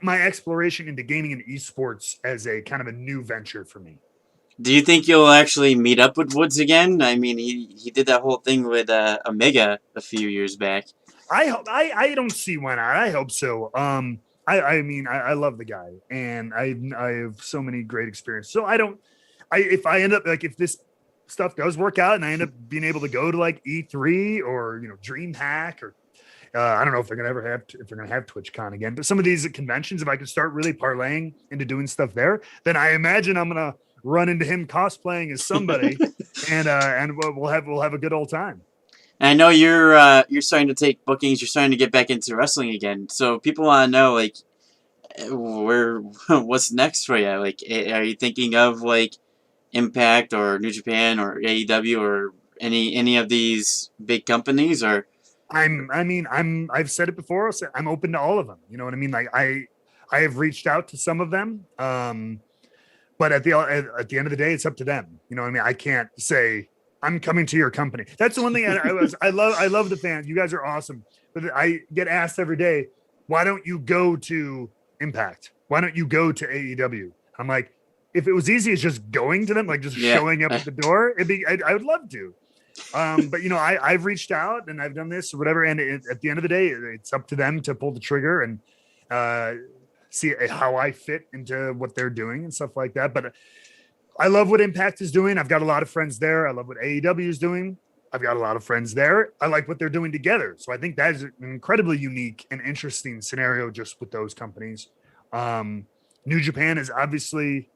my exploration into gaming and esports as a kind of a new venture for me. Do you think you'll actually meet up with Woods again? I mean, he did that whole thing with Omega a few years back. I don't see why not. I hope so. I mean, I love the guy, and I have so many great experiences. So if I end up like, if this stuff does work out and I end up being able to go to like E3 or DreamHack or I don't know if they're gonna have TwitchCon again, but some of these conventions, if I could start really parlaying into doing stuff there, then I imagine I'm gonna run into him cosplaying as somebody, and we'll have a good old time. And I know you're starting to take bookings. You're starting to get back into wrestling again. So people want to know like what's next for you? Like, are you thinking of like Impact or New Japan or AEW or any of these big companies? Or I've said it before. I'm open to all of them. You know what I mean? Like I have reached out to some of them. But at the end of the day, it's up to them. You know what I mean? I can't say I'm coming to your company. That's the one thing I love the fans. You guys are awesome. But I get asked every day, why don't you go to Impact? Why don't you go to AEW? I'm like, if it was easy as just going to them, like just showing up at the door, I would love to. But I've reached out and I've done this or whatever. And at the end of the day, it's up to them to pull the trigger and see how I fit into what they're doing and stuff like that. But I love what Impact is doing. I've got a lot of friends there. I love what AEW is doing. I've got a lot of friends there. I like what they're doing together. So I think that is an incredibly unique and interesting scenario just with those companies. New Japan is obviously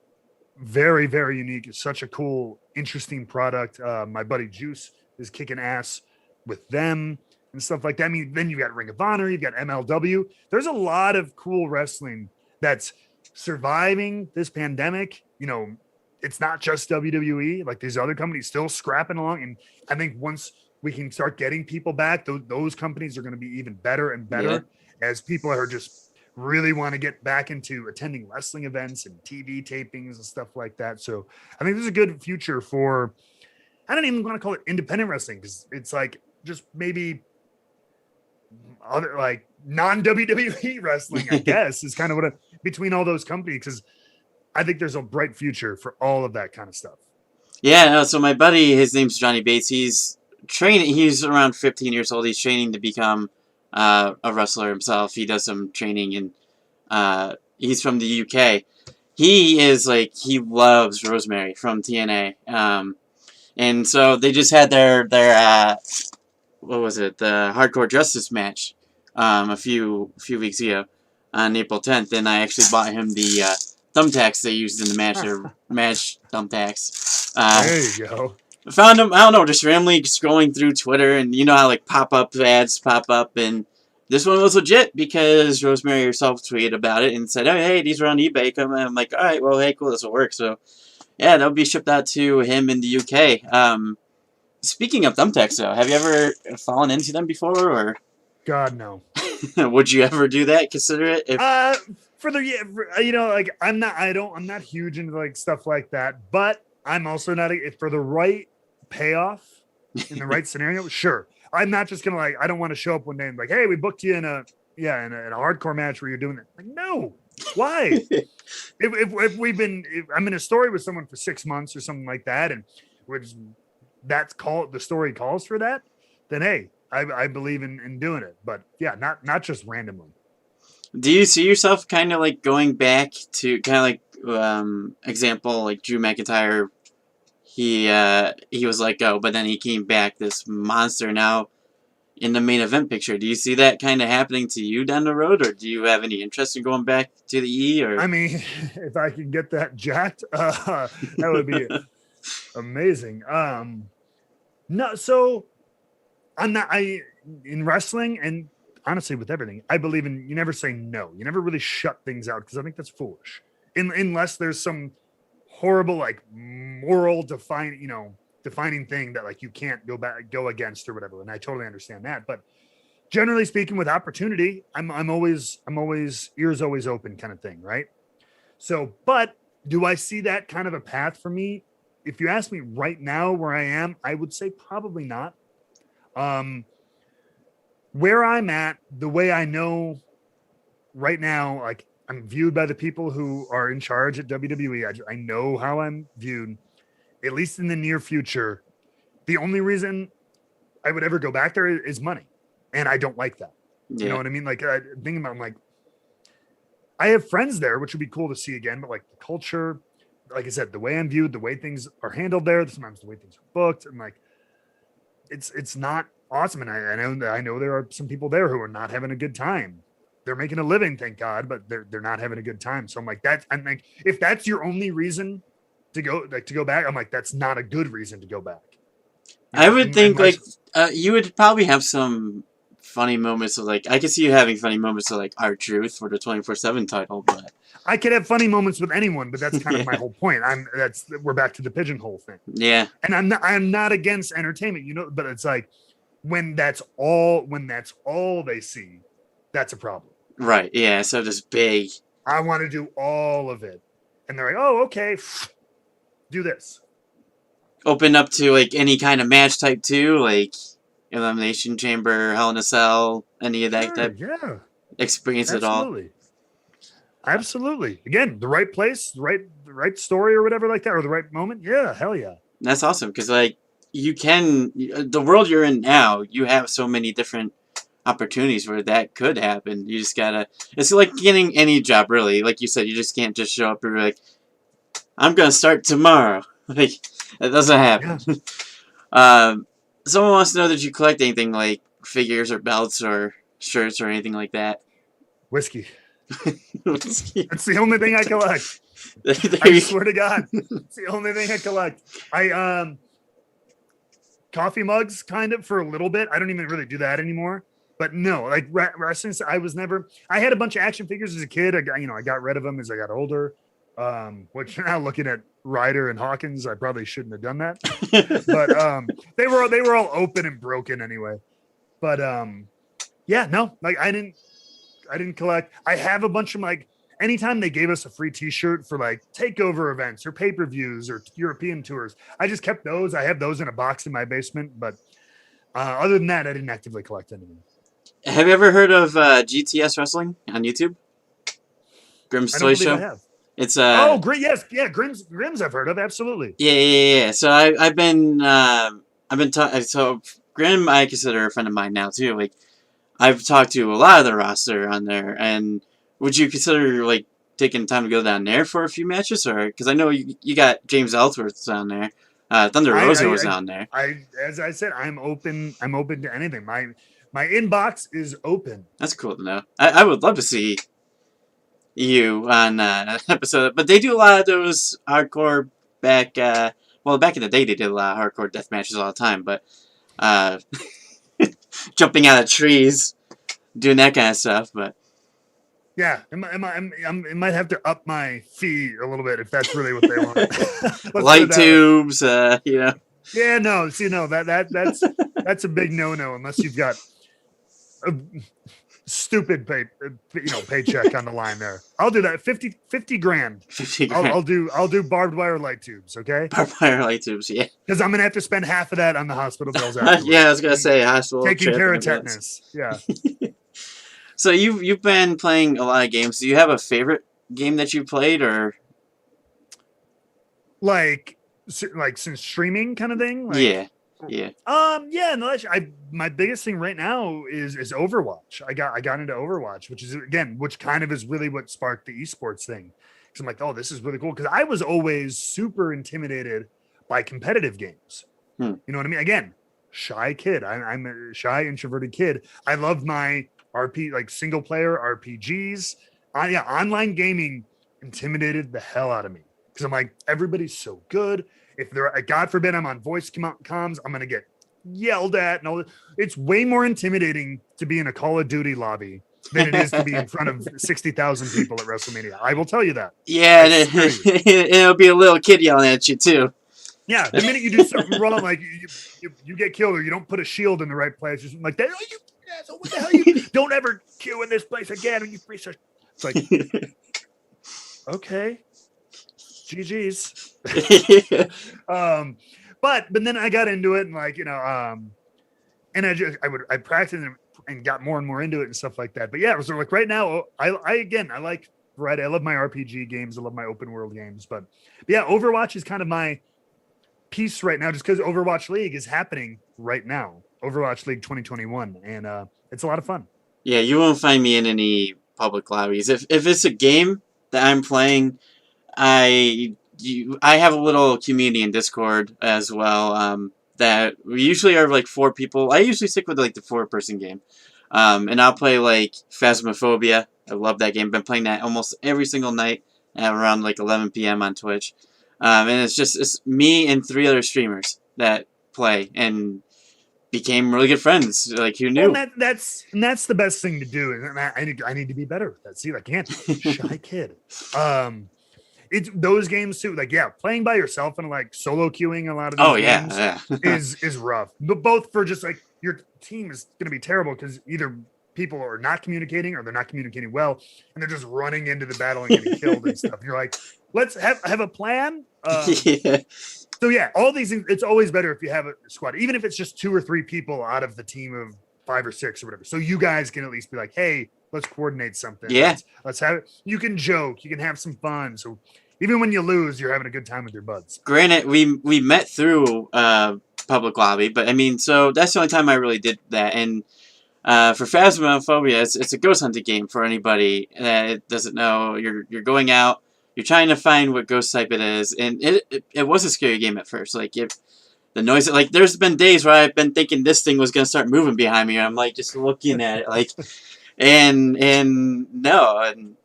very, very unique. It's such a cool, interesting product. My buddy Juice is kicking ass with them and stuff like that. I mean, then you got Ring of Honor, you've got MLW. There's a lot of cool wrestling that's surviving this pandemic. It's not just WWE. Like these other companies still scrapping along. And I think once we can start getting people back, those companies are going to be even better and better as people are just really want to get back into attending wrestling events and TV tapings and stuff like that. So I think there's a good future for, I don't even want to call it independent wrestling because it's like just maybe other like non-WWE wrestling, I guess, is kind of what between all those companies, because I think there's a bright future for all of that kind of stuff. Yeah, no, so my buddy, his name's Johnny Bates. He's training. He's around 15 years old. He's training to become a wrestler himself. He does some training, and he's from the UK. He loves Rosemary from TNA. And And so they just had their what was it, the Hardcore Justice match a few weeks ago on April 10th, and I actually bought him the thumbtacks they used in the match, or match thumbtacks. There you go. Found him, I don't know, just randomly scrolling through Twitter, and you know how like pop-up ads pop up, and this one was legit because Rosemary herself tweeted about it and said, "Oh, hey, these are on eBay." I'm like, all right, well, hey, cool, this will work. So yeah, that'll be shipped out to him in the UK. Speaking of thumbtacks, though, have you ever fallen into them before, or God, no. would you ever do that? Consider it? If... like I'm not huge into like stuff like that, but I'm also not for the right payoff in the right scenario. Sure, I'm not just gonna like. I don't want to show up one day and like, hey, we booked you in a hardcore match where you're doing it. Like, no, why? if I'm in a story with someone for 6 months or something like that, and the story calls for that, then hey, I believe in doing it. But yeah, not just randomly. Do you see yourself kind of like going back to kind of like example like Drew McIntyre? He was let go, but then he came back, this monster now in the main event picture. Do you see that kind of happening to you down the road, or do you have any interest in going back to the E? Or I mean, if I can get that jacked, that would be amazing. No, so in wrestling, and honestly with everything, I believe in you never say no. You never really shut things out, because I think that's foolish. Unless there's some horrible like moral defining thing that like you can't go against or whatever. And I totally understand that. But generally speaking, with opportunity, I'm always ears always open kind of thing, right? So, but do I see that kind of a path for me? If you ask me right now where I am, I would say probably not. Where I'm at, the way I know right now, like I'm viewed by the people who are in charge at WWE. I know how I'm viewed, at least in the near future. The only reason I would ever go back there is money. And I don't like that. Yeah. You know what I mean? Like thinking about, I'm like, I have friends there, which would be cool to see again, but like the culture, like I said, the way I'm viewed, the way things are handled there, sometimes the way things are booked, and like it's not awesome. And I know there are some people there who are not having a good time. They're making a living, thank God, but they're not having a good time. So I'm like, I'm like, if that's your only reason to go back, I'm like, that's not a good reason to go back. I would think like you would probably have some funny moments of like, I could see you having funny moments of like R-Truth for the 24/7 title, but I could have funny moments with anyone, but that's kind of my whole point. We're back to the pigeonhole thing. Yeah. And I'm not against entertainment, but it's like when that's all they see, that's a problem. Right. Yeah. So this big, I want to do all of it. And they're like, oh, okay, do this. Open up to like any kind of match type too, like Elimination Chamber, Hell in a Cell, any of that type. Yeah. Experience at all. Absolutely. Again, the right place, the right story or whatever like that, or the right moment. Yeah, hell yeah. That's awesome, because like the world you're in now, you have so many different opportunities where that could happen. You just gotta. It's like getting any job, really. Like you said, you just can't just show up and be like, "I'm gonna start tomorrow." Like that doesn't happen. Yeah. Someone wants to know that you collect anything like figures or belts or shirts or anything like that. Whiskey. That's the only thing I collect. I swear to God, it's the only thing I collect. Coffee mugs, kind of, for a little bit. I don't even really do that anymore. But no, like wrestling, I had a bunch of action figures as a kid. I got rid of them as I got older. Which now looking at Ryder and Hawkins, I probably shouldn't have done that. But they were all open and broken anyway. But yeah, no, like I didn't collect. I have a bunch of like, anytime they gave us a free t-shirt for like takeover events or pay-per-views or European tours, I just kept those. I have those in a box in my basement. But other than that, I didn't actively collect anything. Have you ever heard of GTS Wrestling on YouTube? Grimm's Toy Show? I have. It's great, yes, yeah, Grimm's I've heard of, absolutely. Yeah. So I've been talking. So Grimm, I consider a friend of mine now too. Like I've talked to a lot of the roster on there, and would you consider like taking time to go down there for a few matches, or because I know you got James Ellsworth down there, Thunder I, Rosa I, was on there. as I said, I'm open. I'm open to anything. My inbox is open. That's cool to know. I would love to see you on an episode, but they do a lot of those hardcore back. Well, back in the day, they did a lot of hardcore death matches all the time, but uh, jumping out of trees, doing that kind of stuff. But Yeah, it might have to up my fee a little bit if that's really what they want. Let's put it light that way. tubes, Yeah, no. See, no, that's a big no unless you've got a stupid paycheck on the line there. I'll do that. 50 grand. 50 grand. I'll do barbed wire light tubes, okay? Barbed wire light tubes, yeah. Because I'm gonna have to spend half of that on the hospital bills afterwards. Yeah, I was gonna say hospital taking care of ambulance. tetanus. Yeah. So you've been playing a lot of games. Do you have a favorite game that you played, or like since streaming kind of thing? Like, yeah. Yeah, no, my biggest thing right now is Overwatch. I got into Overwatch, which kind of is really what sparked the esports thing. Because I'm like, oh, this is really cool. Because I was always super intimidated by competitive games. You know what I mean? Again, shy kid. I'm a shy, introverted kid. I love my single player RPGs. Online gaming intimidated the hell out of me. Because I'm like, everybody's so good. If they're, God forbid, I'm on voice comms, I'm gonna get yelled at, and all. It's way more intimidating to be in a Call of Duty lobby than it is to be in front of 60,000 people at WrestleMania. I will tell you that. Yeah, and it'll be a little kid yelling at you too. Yeah, the minute you do something wrong, like you get killed, or you don't put a shield in the right place, or something like that. Oh, you asshole! What the hell? You don't ever queue in this place again. And you free such. It's like, okay. GG's. But then I got into it and and I practiced and got more and more into it and stuff like that. But yeah, so like right now, I like variety. I love my RPG games. I love my open world games. But yeah, Overwatch is kind of my piece right now, just because Overwatch League is happening right now. Overwatch League 2021, and it's a lot of fun. Yeah, you won't find me in any public lobbies. If it's a game that I'm playing, I have a little community in Discord as well. That we usually are like 4 people. I usually stick with like the 4-person game. And I'll play like Phasmophobia. I love that game. Been playing that almost every single night at around like 11 p.m. on Twitch. And it's me and 3 other streamers that play and became really good friends. Like, who knew? Well, that's the best thing to do. And I need to be better with that. See, I can't. Shy kid. It's those games too. Like, yeah, playing by yourself and like solo queuing a lot of these games is rough. But both for just like your team is going to be terrible because either people are not communicating or they're not communicating well, and they're just running into the battle and getting killed and stuff. And you're like, let's have a plan. Yeah. So yeah, all these things. It's always better if you have a squad, even if it's just 2 or 3 people out of the team of 5 or 6 or whatever. So you guys can at least be like, hey, let's coordinate something. Yeah. Let's have it. You can joke. You can have some fun. So even when you lose, you're having a good time with your buds. Granted, we met through public lobby, but I mean, so that's the only time I really did that. And for Phasmophobia, it's a ghost hunting game for anybody that doesn't know. You're going out, you're trying to find what ghost type it is, and it was a scary game at first. Like, the noise, like, there's been days where I've been thinking this thing was gonna start moving behind me, and I'm like just looking at it, like, and no, and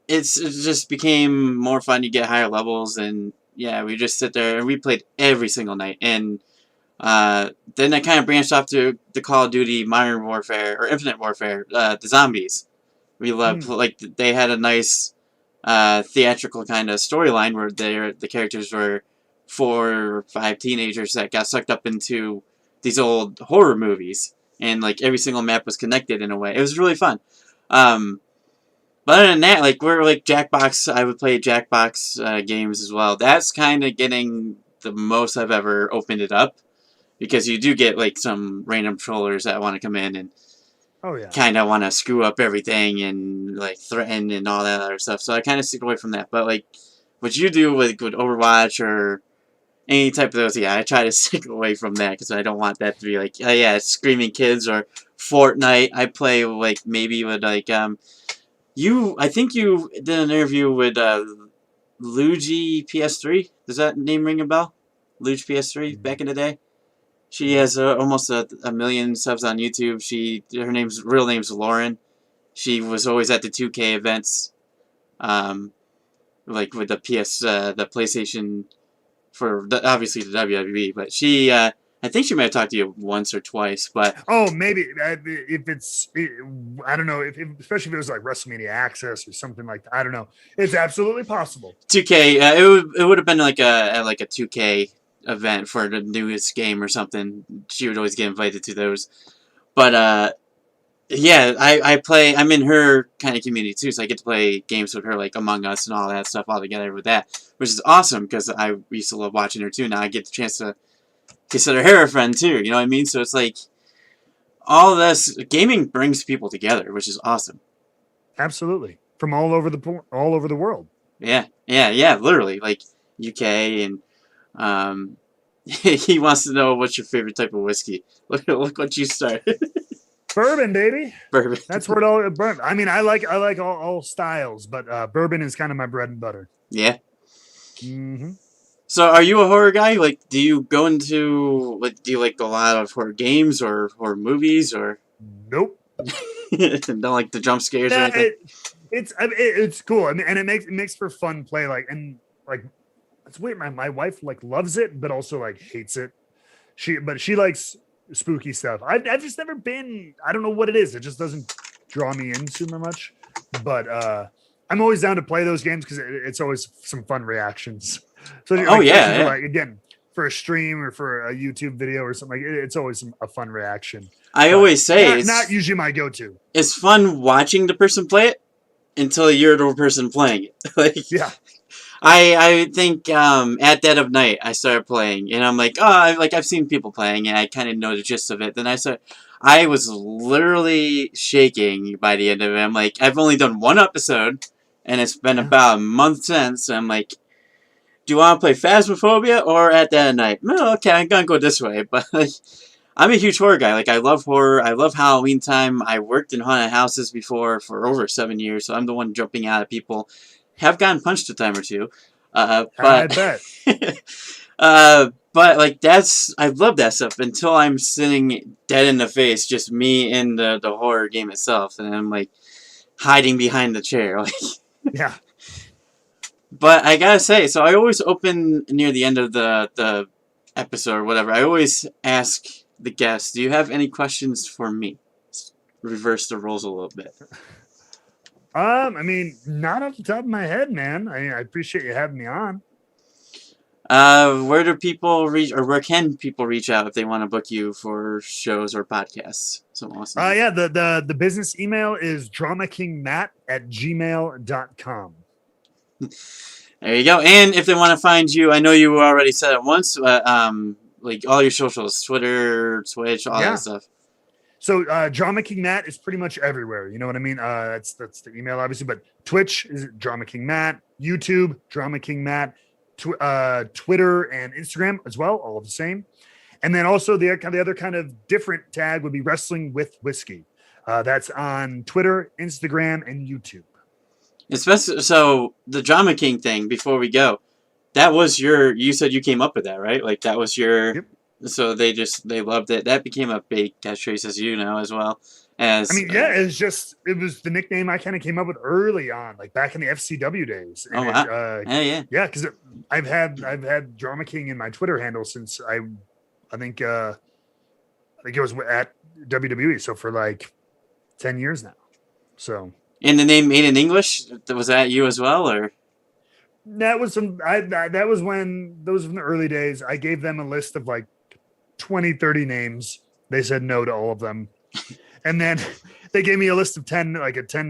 it just became more fun. You get higher levels, and yeah, we just sit there and we played every single night. And then I kind of branched off to the Call of Duty Modern Warfare or Infinite Warfare, the zombies. We loved like they had a nice theatrical kind of storyline where the characters were 4 or 5 teenagers that got sucked up into these old horror movies, and like every single map was connected in a way. It was really fun. But other than that, like, we're like Jackbox. I would play Jackbox games as well. That's kind of getting the most I've ever opened it up, because you do get like some random trollers that want to come in and kind of want to screw up everything and like threaten and all that other stuff. So I kind of stick away from that. But like what you do with Overwatch or any type of those, yeah, I try to stick away from that because I don't want that to be like, oh yeah, it's screaming kids. Or Fortnite. I play like maybe with like I think you did an interview with Luigi PS3. Does that name ring a bell? Luge PS3 back in the day. She has almost a million subs on YouTube. Her real name's Lauren. She was always at the 2K events, like with the the PlayStation obviously the WWE. But I think she might have talked to you once or twice. But maybe if I don't know, especially if it was like WrestleMania Access or something like that. I don't know. It's absolutely possible. 2K, it would have been like a 2K event for the newest game or something. She would always get invited to those. But yeah, I'm in her kind of community too, so I get to play games with her, like Among Us and all that stuff all together with that, which is awesome because I used to love watching her too. Now I get the chance to consider her a friend too, you know what I mean? So it's like, all this, gaming brings people together, which is awesome. Absolutely. From all over the world. Yeah, literally, like UK and he wants to know what's your favorite type of whiskey. Look what you started. Bourbon, baby. Bourbon. That's where it all bourbon. I mean, I like all styles, but bourbon is kind of my bread and butter. Yeah. Mm-hmm. So, are you a horror guy? Like, do you go into do you like a lot of horror games or horror movies or? Nope. Don't like the jump scares or anything. It's cool. I mean, and it makes for fun play. It's weird. My wife loves it, but also hates it. She likes spooky stuff. I've just never been. I don't know what it is. It just doesn't draw me in super much. But I'm always down to play those games because it's always some fun reactions. So again, for a stream or for a YouTube video or something, it's always a fun reaction. I always say it's not usually my go-to. It's fun watching the person play it until you're the person playing it. Yeah. I think at dead of night I started playing and I'm like, I've seen people playing and I kind of know the gist of it. Then I was literally shaking by the end of it. I'm like, I've only done one episode and it's been about a month since. So I'm like, do you want to play Phasmophobia or At Dead of Night? No, okay, I'm gonna go this way. But I'm a huge horror guy. I love horror. I love Halloween time. I worked in haunted houses before for over 7 years, so I'm the one jumping out at people. Have gotten punched a time or two. But I bet. but I love that stuff until I'm sitting dead in the face, just me in the horror game itself, and I'm hiding behind the chair. Yeah. But I gotta say, so I always open near the end of the episode or whatever. I always ask the guests, do you have any questions for me? Reverse the roles a little bit. I mean, not off the top of my head, man. I appreciate you having me on. Where do people reach, or where can people reach out if they want to book you for shows or podcasts? Yeah, the business email is dramakingmatt@gmail.com. There you go. And if they want to find you, I know you already said it once, but all your socials, Twitter, Twitch, all that stuff. So Drama King Matt is pretty much everywhere. You know what I mean? That's the email, obviously. But Twitch is Drama King Matt, YouTube Drama King Matt, Twitter and Instagram as well, all of the same. And then also the other kind of different tag would be Wrestling with Whiskey. That's on Twitter, Instagram, and YouTube. Especially so the Drama King thing. Before we go, that was you said you came up with that, right? That was your. Yep. So they loved it. That became a big catchphrase, as you know, as well. It was the nickname I kind of came up with early on, back in the FCW days. And wow! Yeah, because I've had Drama King in my Twitter handle since I think it was at WWE, so for 10 years now. So. And the name Made in English, was that you as well, or? That was from those from the early days. I gave them a list of 20, 30 names. They said no to all of them. And then they gave me a list of 10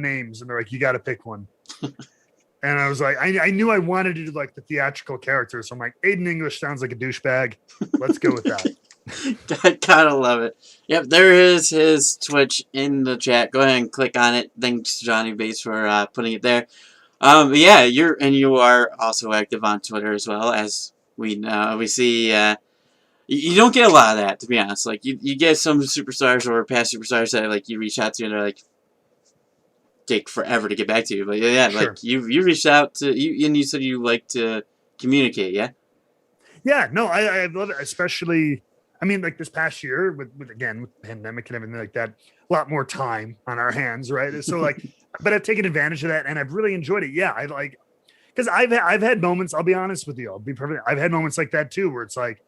names, and they're like, you got to pick one. And I was like, I knew I wanted to do the theatrical character. So I'm like, Aiden English sounds like a douchebag. Let's go with that. I gotta love it. Yep, there is his Twitch in the chat. Go ahead and click on it. Thanks, Johnny Bates, for putting it there. Yeah, you are also active on Twitter as well, as we see. You don't get a lot of that, to be honest. You get some superstars or past superstars that you reach out to and they're take forever to get back to you. But yeah, sure. you reached out to you, and you said you like to communicate, yeah. Yeah, no, I love it, especially. I mean, like this past year with again with pandemic and everything like that, a lot more time on our hands, right? So like, but I've taken advantage of that and I've really enjoyed it. Yeah, I like because I've had moments. I'll be honest with you. I'll be perfect. I've had moments like that too, where it's like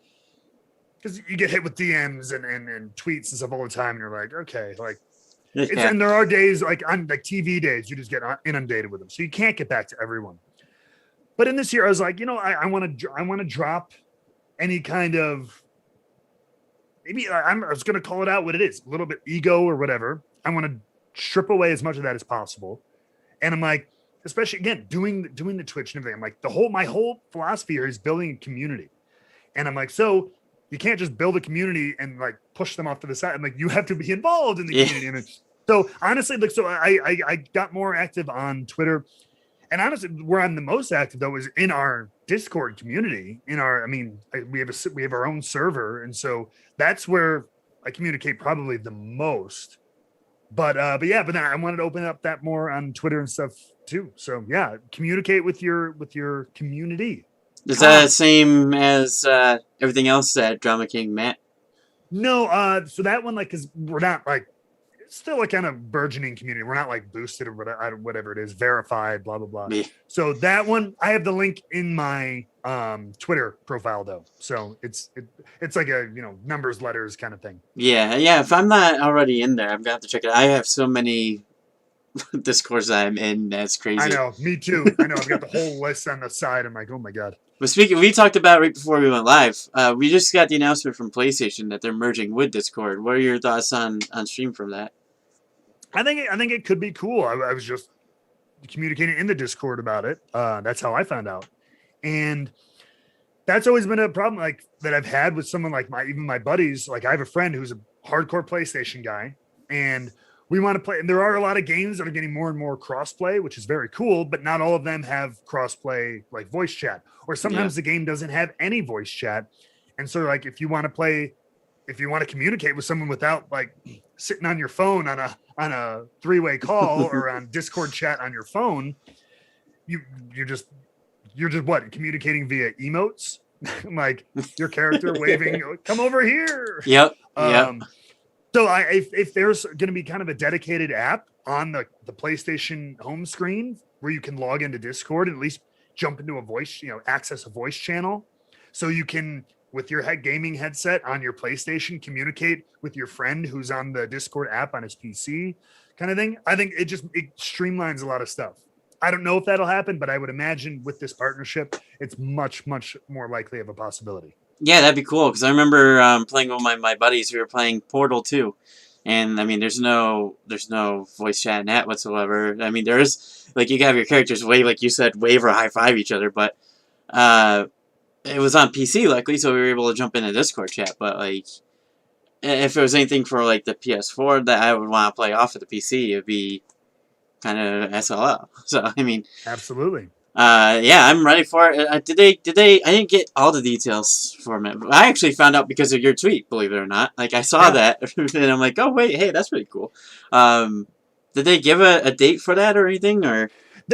because you get hit with DMs and tweets and stuff all the time, and you're like, okay, like it's Yeah. and there are days like on like TV days, you just get inundated with them, so you can't get back to everyone. But in this year, I was like, I want to drop any kind of maybe I was going to call it out what it is, a little bit ego or whatever. I want to strip away as much of that as possible. And I'm like, especially again, doing the Twitch and everything. I'm like, my whole philosophy here is building a community. And I'm like, so you can't just build a community and like push them off to the side. I'm like, you have to be involved in the Yeah. community. And so honestly, like, so I got more active on Twitter. And honestly, where I'm the most active though is in our Discord community. I mean, we have our own server, and so that's where I communicate probably the most. But then I wanted to open up that more on Twitter and stuff too. So yeah, communicate with your community. Is that the same as everything else that Drama King Matt? No, so that one like because we're not like it's still a kind of burgeoning community. We're not like boosted or whatever it is, verified, blah blah blah. Me. So that one, I have the link in my Twitter profile though. So it's like a numbers letters kind of thing. Yeah, yeah. If I'm not already in there, I'm gonna have to check it. I have so many Discords I'm in. That's crazy. I know, me too. I know. I've got the whole list on the side. I'm like, oh my god. But speaking, we talked about right before we went live. We just got the announcement from PlayStation that they're merging with Discord. What are your thoughts on stream from that? I think it could be cool. I was just communicating in the Discord about it. That's how I found out, and that's always been a problem like that I've had with someone like even my buddies. Like I have a friend who's a hardcore PlayStation guy, and we want to play. And there are a lot of games that are getting more and more crossplay, which is very cool. But not all of them have crossplay like voice chat, or sometimes the game doesn't have any voice chat. And so, like, if you want to communicate with someone without like sitting on your phone on a three-way call or on Discord chat on your phone, you're just what communicating via emotes, like your character waving, "Come over here." Yep. So if there's going to be kind of a dedicated app on the PlayStation home screen where you can log into Discord and at least jump into a voice, access a voice channel, so you can with your gaming headset on your PlayStation communicate with your friend who's on the Discord app on his PC, kind of thing. I think it streamlines a lot of stuff. I don't know if that'll happen, but I would imagine with this partnership, it's much, much more likely of a possibility. Yeah, that'd be cool because I remember playing with my buddies. We were playing Portal 2, and I mean, there's no voice chat in that whatsoever. I mean, there is like you can have your characters wave, like you said, wave or high five each other, but it was on PC luckily, so we were able to jump into Discord chat. But like, if it was anything for like the PS4 that I would want to play off of the PC, it'd be kind of SLL. So I mean, absolutely. Yeah, I'm ready for it. Did they? I didn't get all the details from it. I actually found out because of your tweet, believe it or not. Like, I saw that, and I'm like, oh, wait, hey, that's pretty cool. Did they give a date for that or anything? Or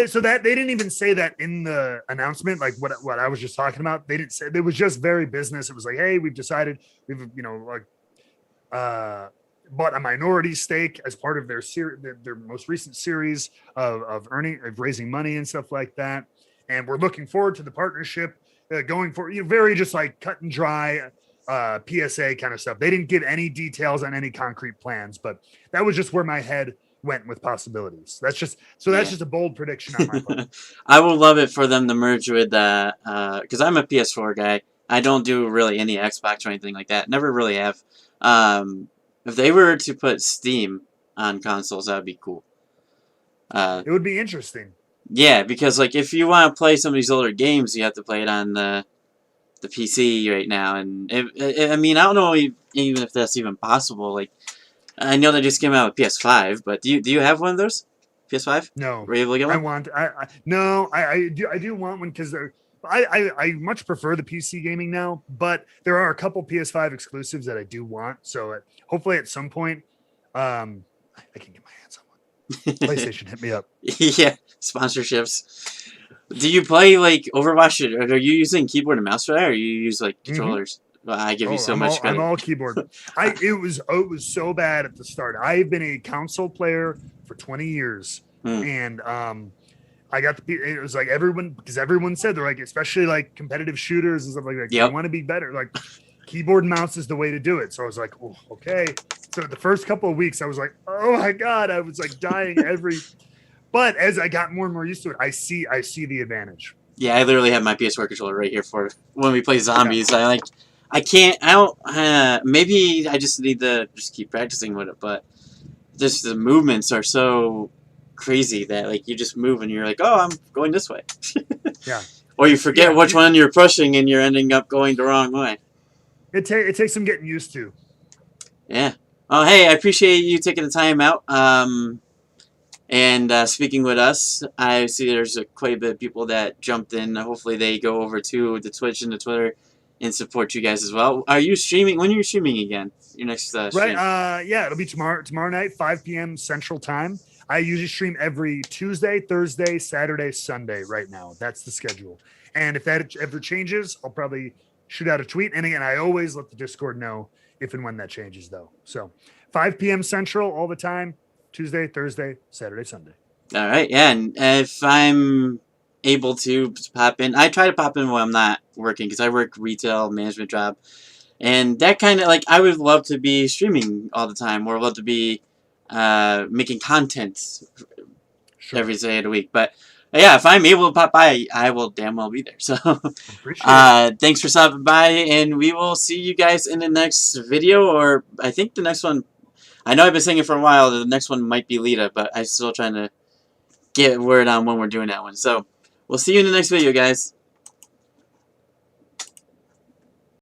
so that they didn't even say that in the announcement, like what I was just talking about. They didn't say. It was just very business. It was like, hey, we've decided we've bought a minority stake as part of their most recent series of raising money and stuff like that. And we're looking forward to the partnership going forward. Very just like cut and dry PSA kind of stuff. They didn't give any details on any concrete plans, but that was just where my head went with possibilities. That's just a bold prediction on my part. I would love it for them to merge with because I'm a PS4 guy. I don't do really any Xbox or anything like that. Never really have. If they were to put Steam on consoles, that would be cool. It would be interesting. Yeah, because like if you want to play some of these older games, you have to play it on the PC right now, and I mean I don't know even if that's even possible. Like I know they just came out with PS5, but do you have one of those? PS5? No. Were you able to get one? I do want one because I much prefer the PC gaming now, but there are a couple PS5 exclusives that I do want. So hopefully at some point, I can get my hands on one. PlayStation, hit me up. Yeah, sponsorships. Do you play like Overwatch, or are you using keyboard and mouse for that, or you use like Hmm. controllers? Well, I give you Oh, so much I'm credit. all keyboard. It was so bad at the start. I've been a console player for 20 years, Hmm. and I got it was like everyone said they're like, especially like competitive shooters and stuff like that. You Yep. want to be better, like keyboard and mouse is the way to do it. So I was like, oh, okay. So the first couple of weeks, I was like, oh my god, I was like dying every. But as I got more and more used to it, I see the advantage. Yeah, I literally have my PS4 controller right here for when we play Yeah, zombies. I can't. I don't. Maybe I just need to just keep practicing with it, but just the movements are so crazy that like you just move and you're like, oh, I'm going this way, yeah, or you forget yeah. which one you're pushing and you're ending up going the wrong way. It takes some getting used to. Yeah. Oh, hey, I appreciate you taking the time out. And speaking with us, I see there's quite a bit of people that jumped in. Hopefully, they go over to the Twitch and the Twitter and support you guys as well. Are you streaming? When are you streaming again? Your next Right. stream? Yeah, it'll be tomorrow night, 5 p.m. Central Time. I usually stream every Tuesday, Thursday, Saturday, Sunday right now. That's the schedule. And if that ever changes, I'll probably shoot out a tweet. And again, I always let the Discord know if and when that changes, though. So 5 p.m. Central all the time, Tuesday, Thursday, Saturday, Sunday. All right, yeah. And if I'm able to pop in, I try to pop in when I'm not working because I work retail management job, and that kind of like I would love to be streaming all the time, or love to be making content Sure. every day of the week. But yeah, if I'm able to pop by, I will damn well be there. So Appreciate it. thanks for stopping by, and we will see you guys in the next video, or I think the next one. I know I've been saying it for a while. The next one might be Lita, but I'm still trying to get word on when we're doing that one. So we'll see you in the next video, guys.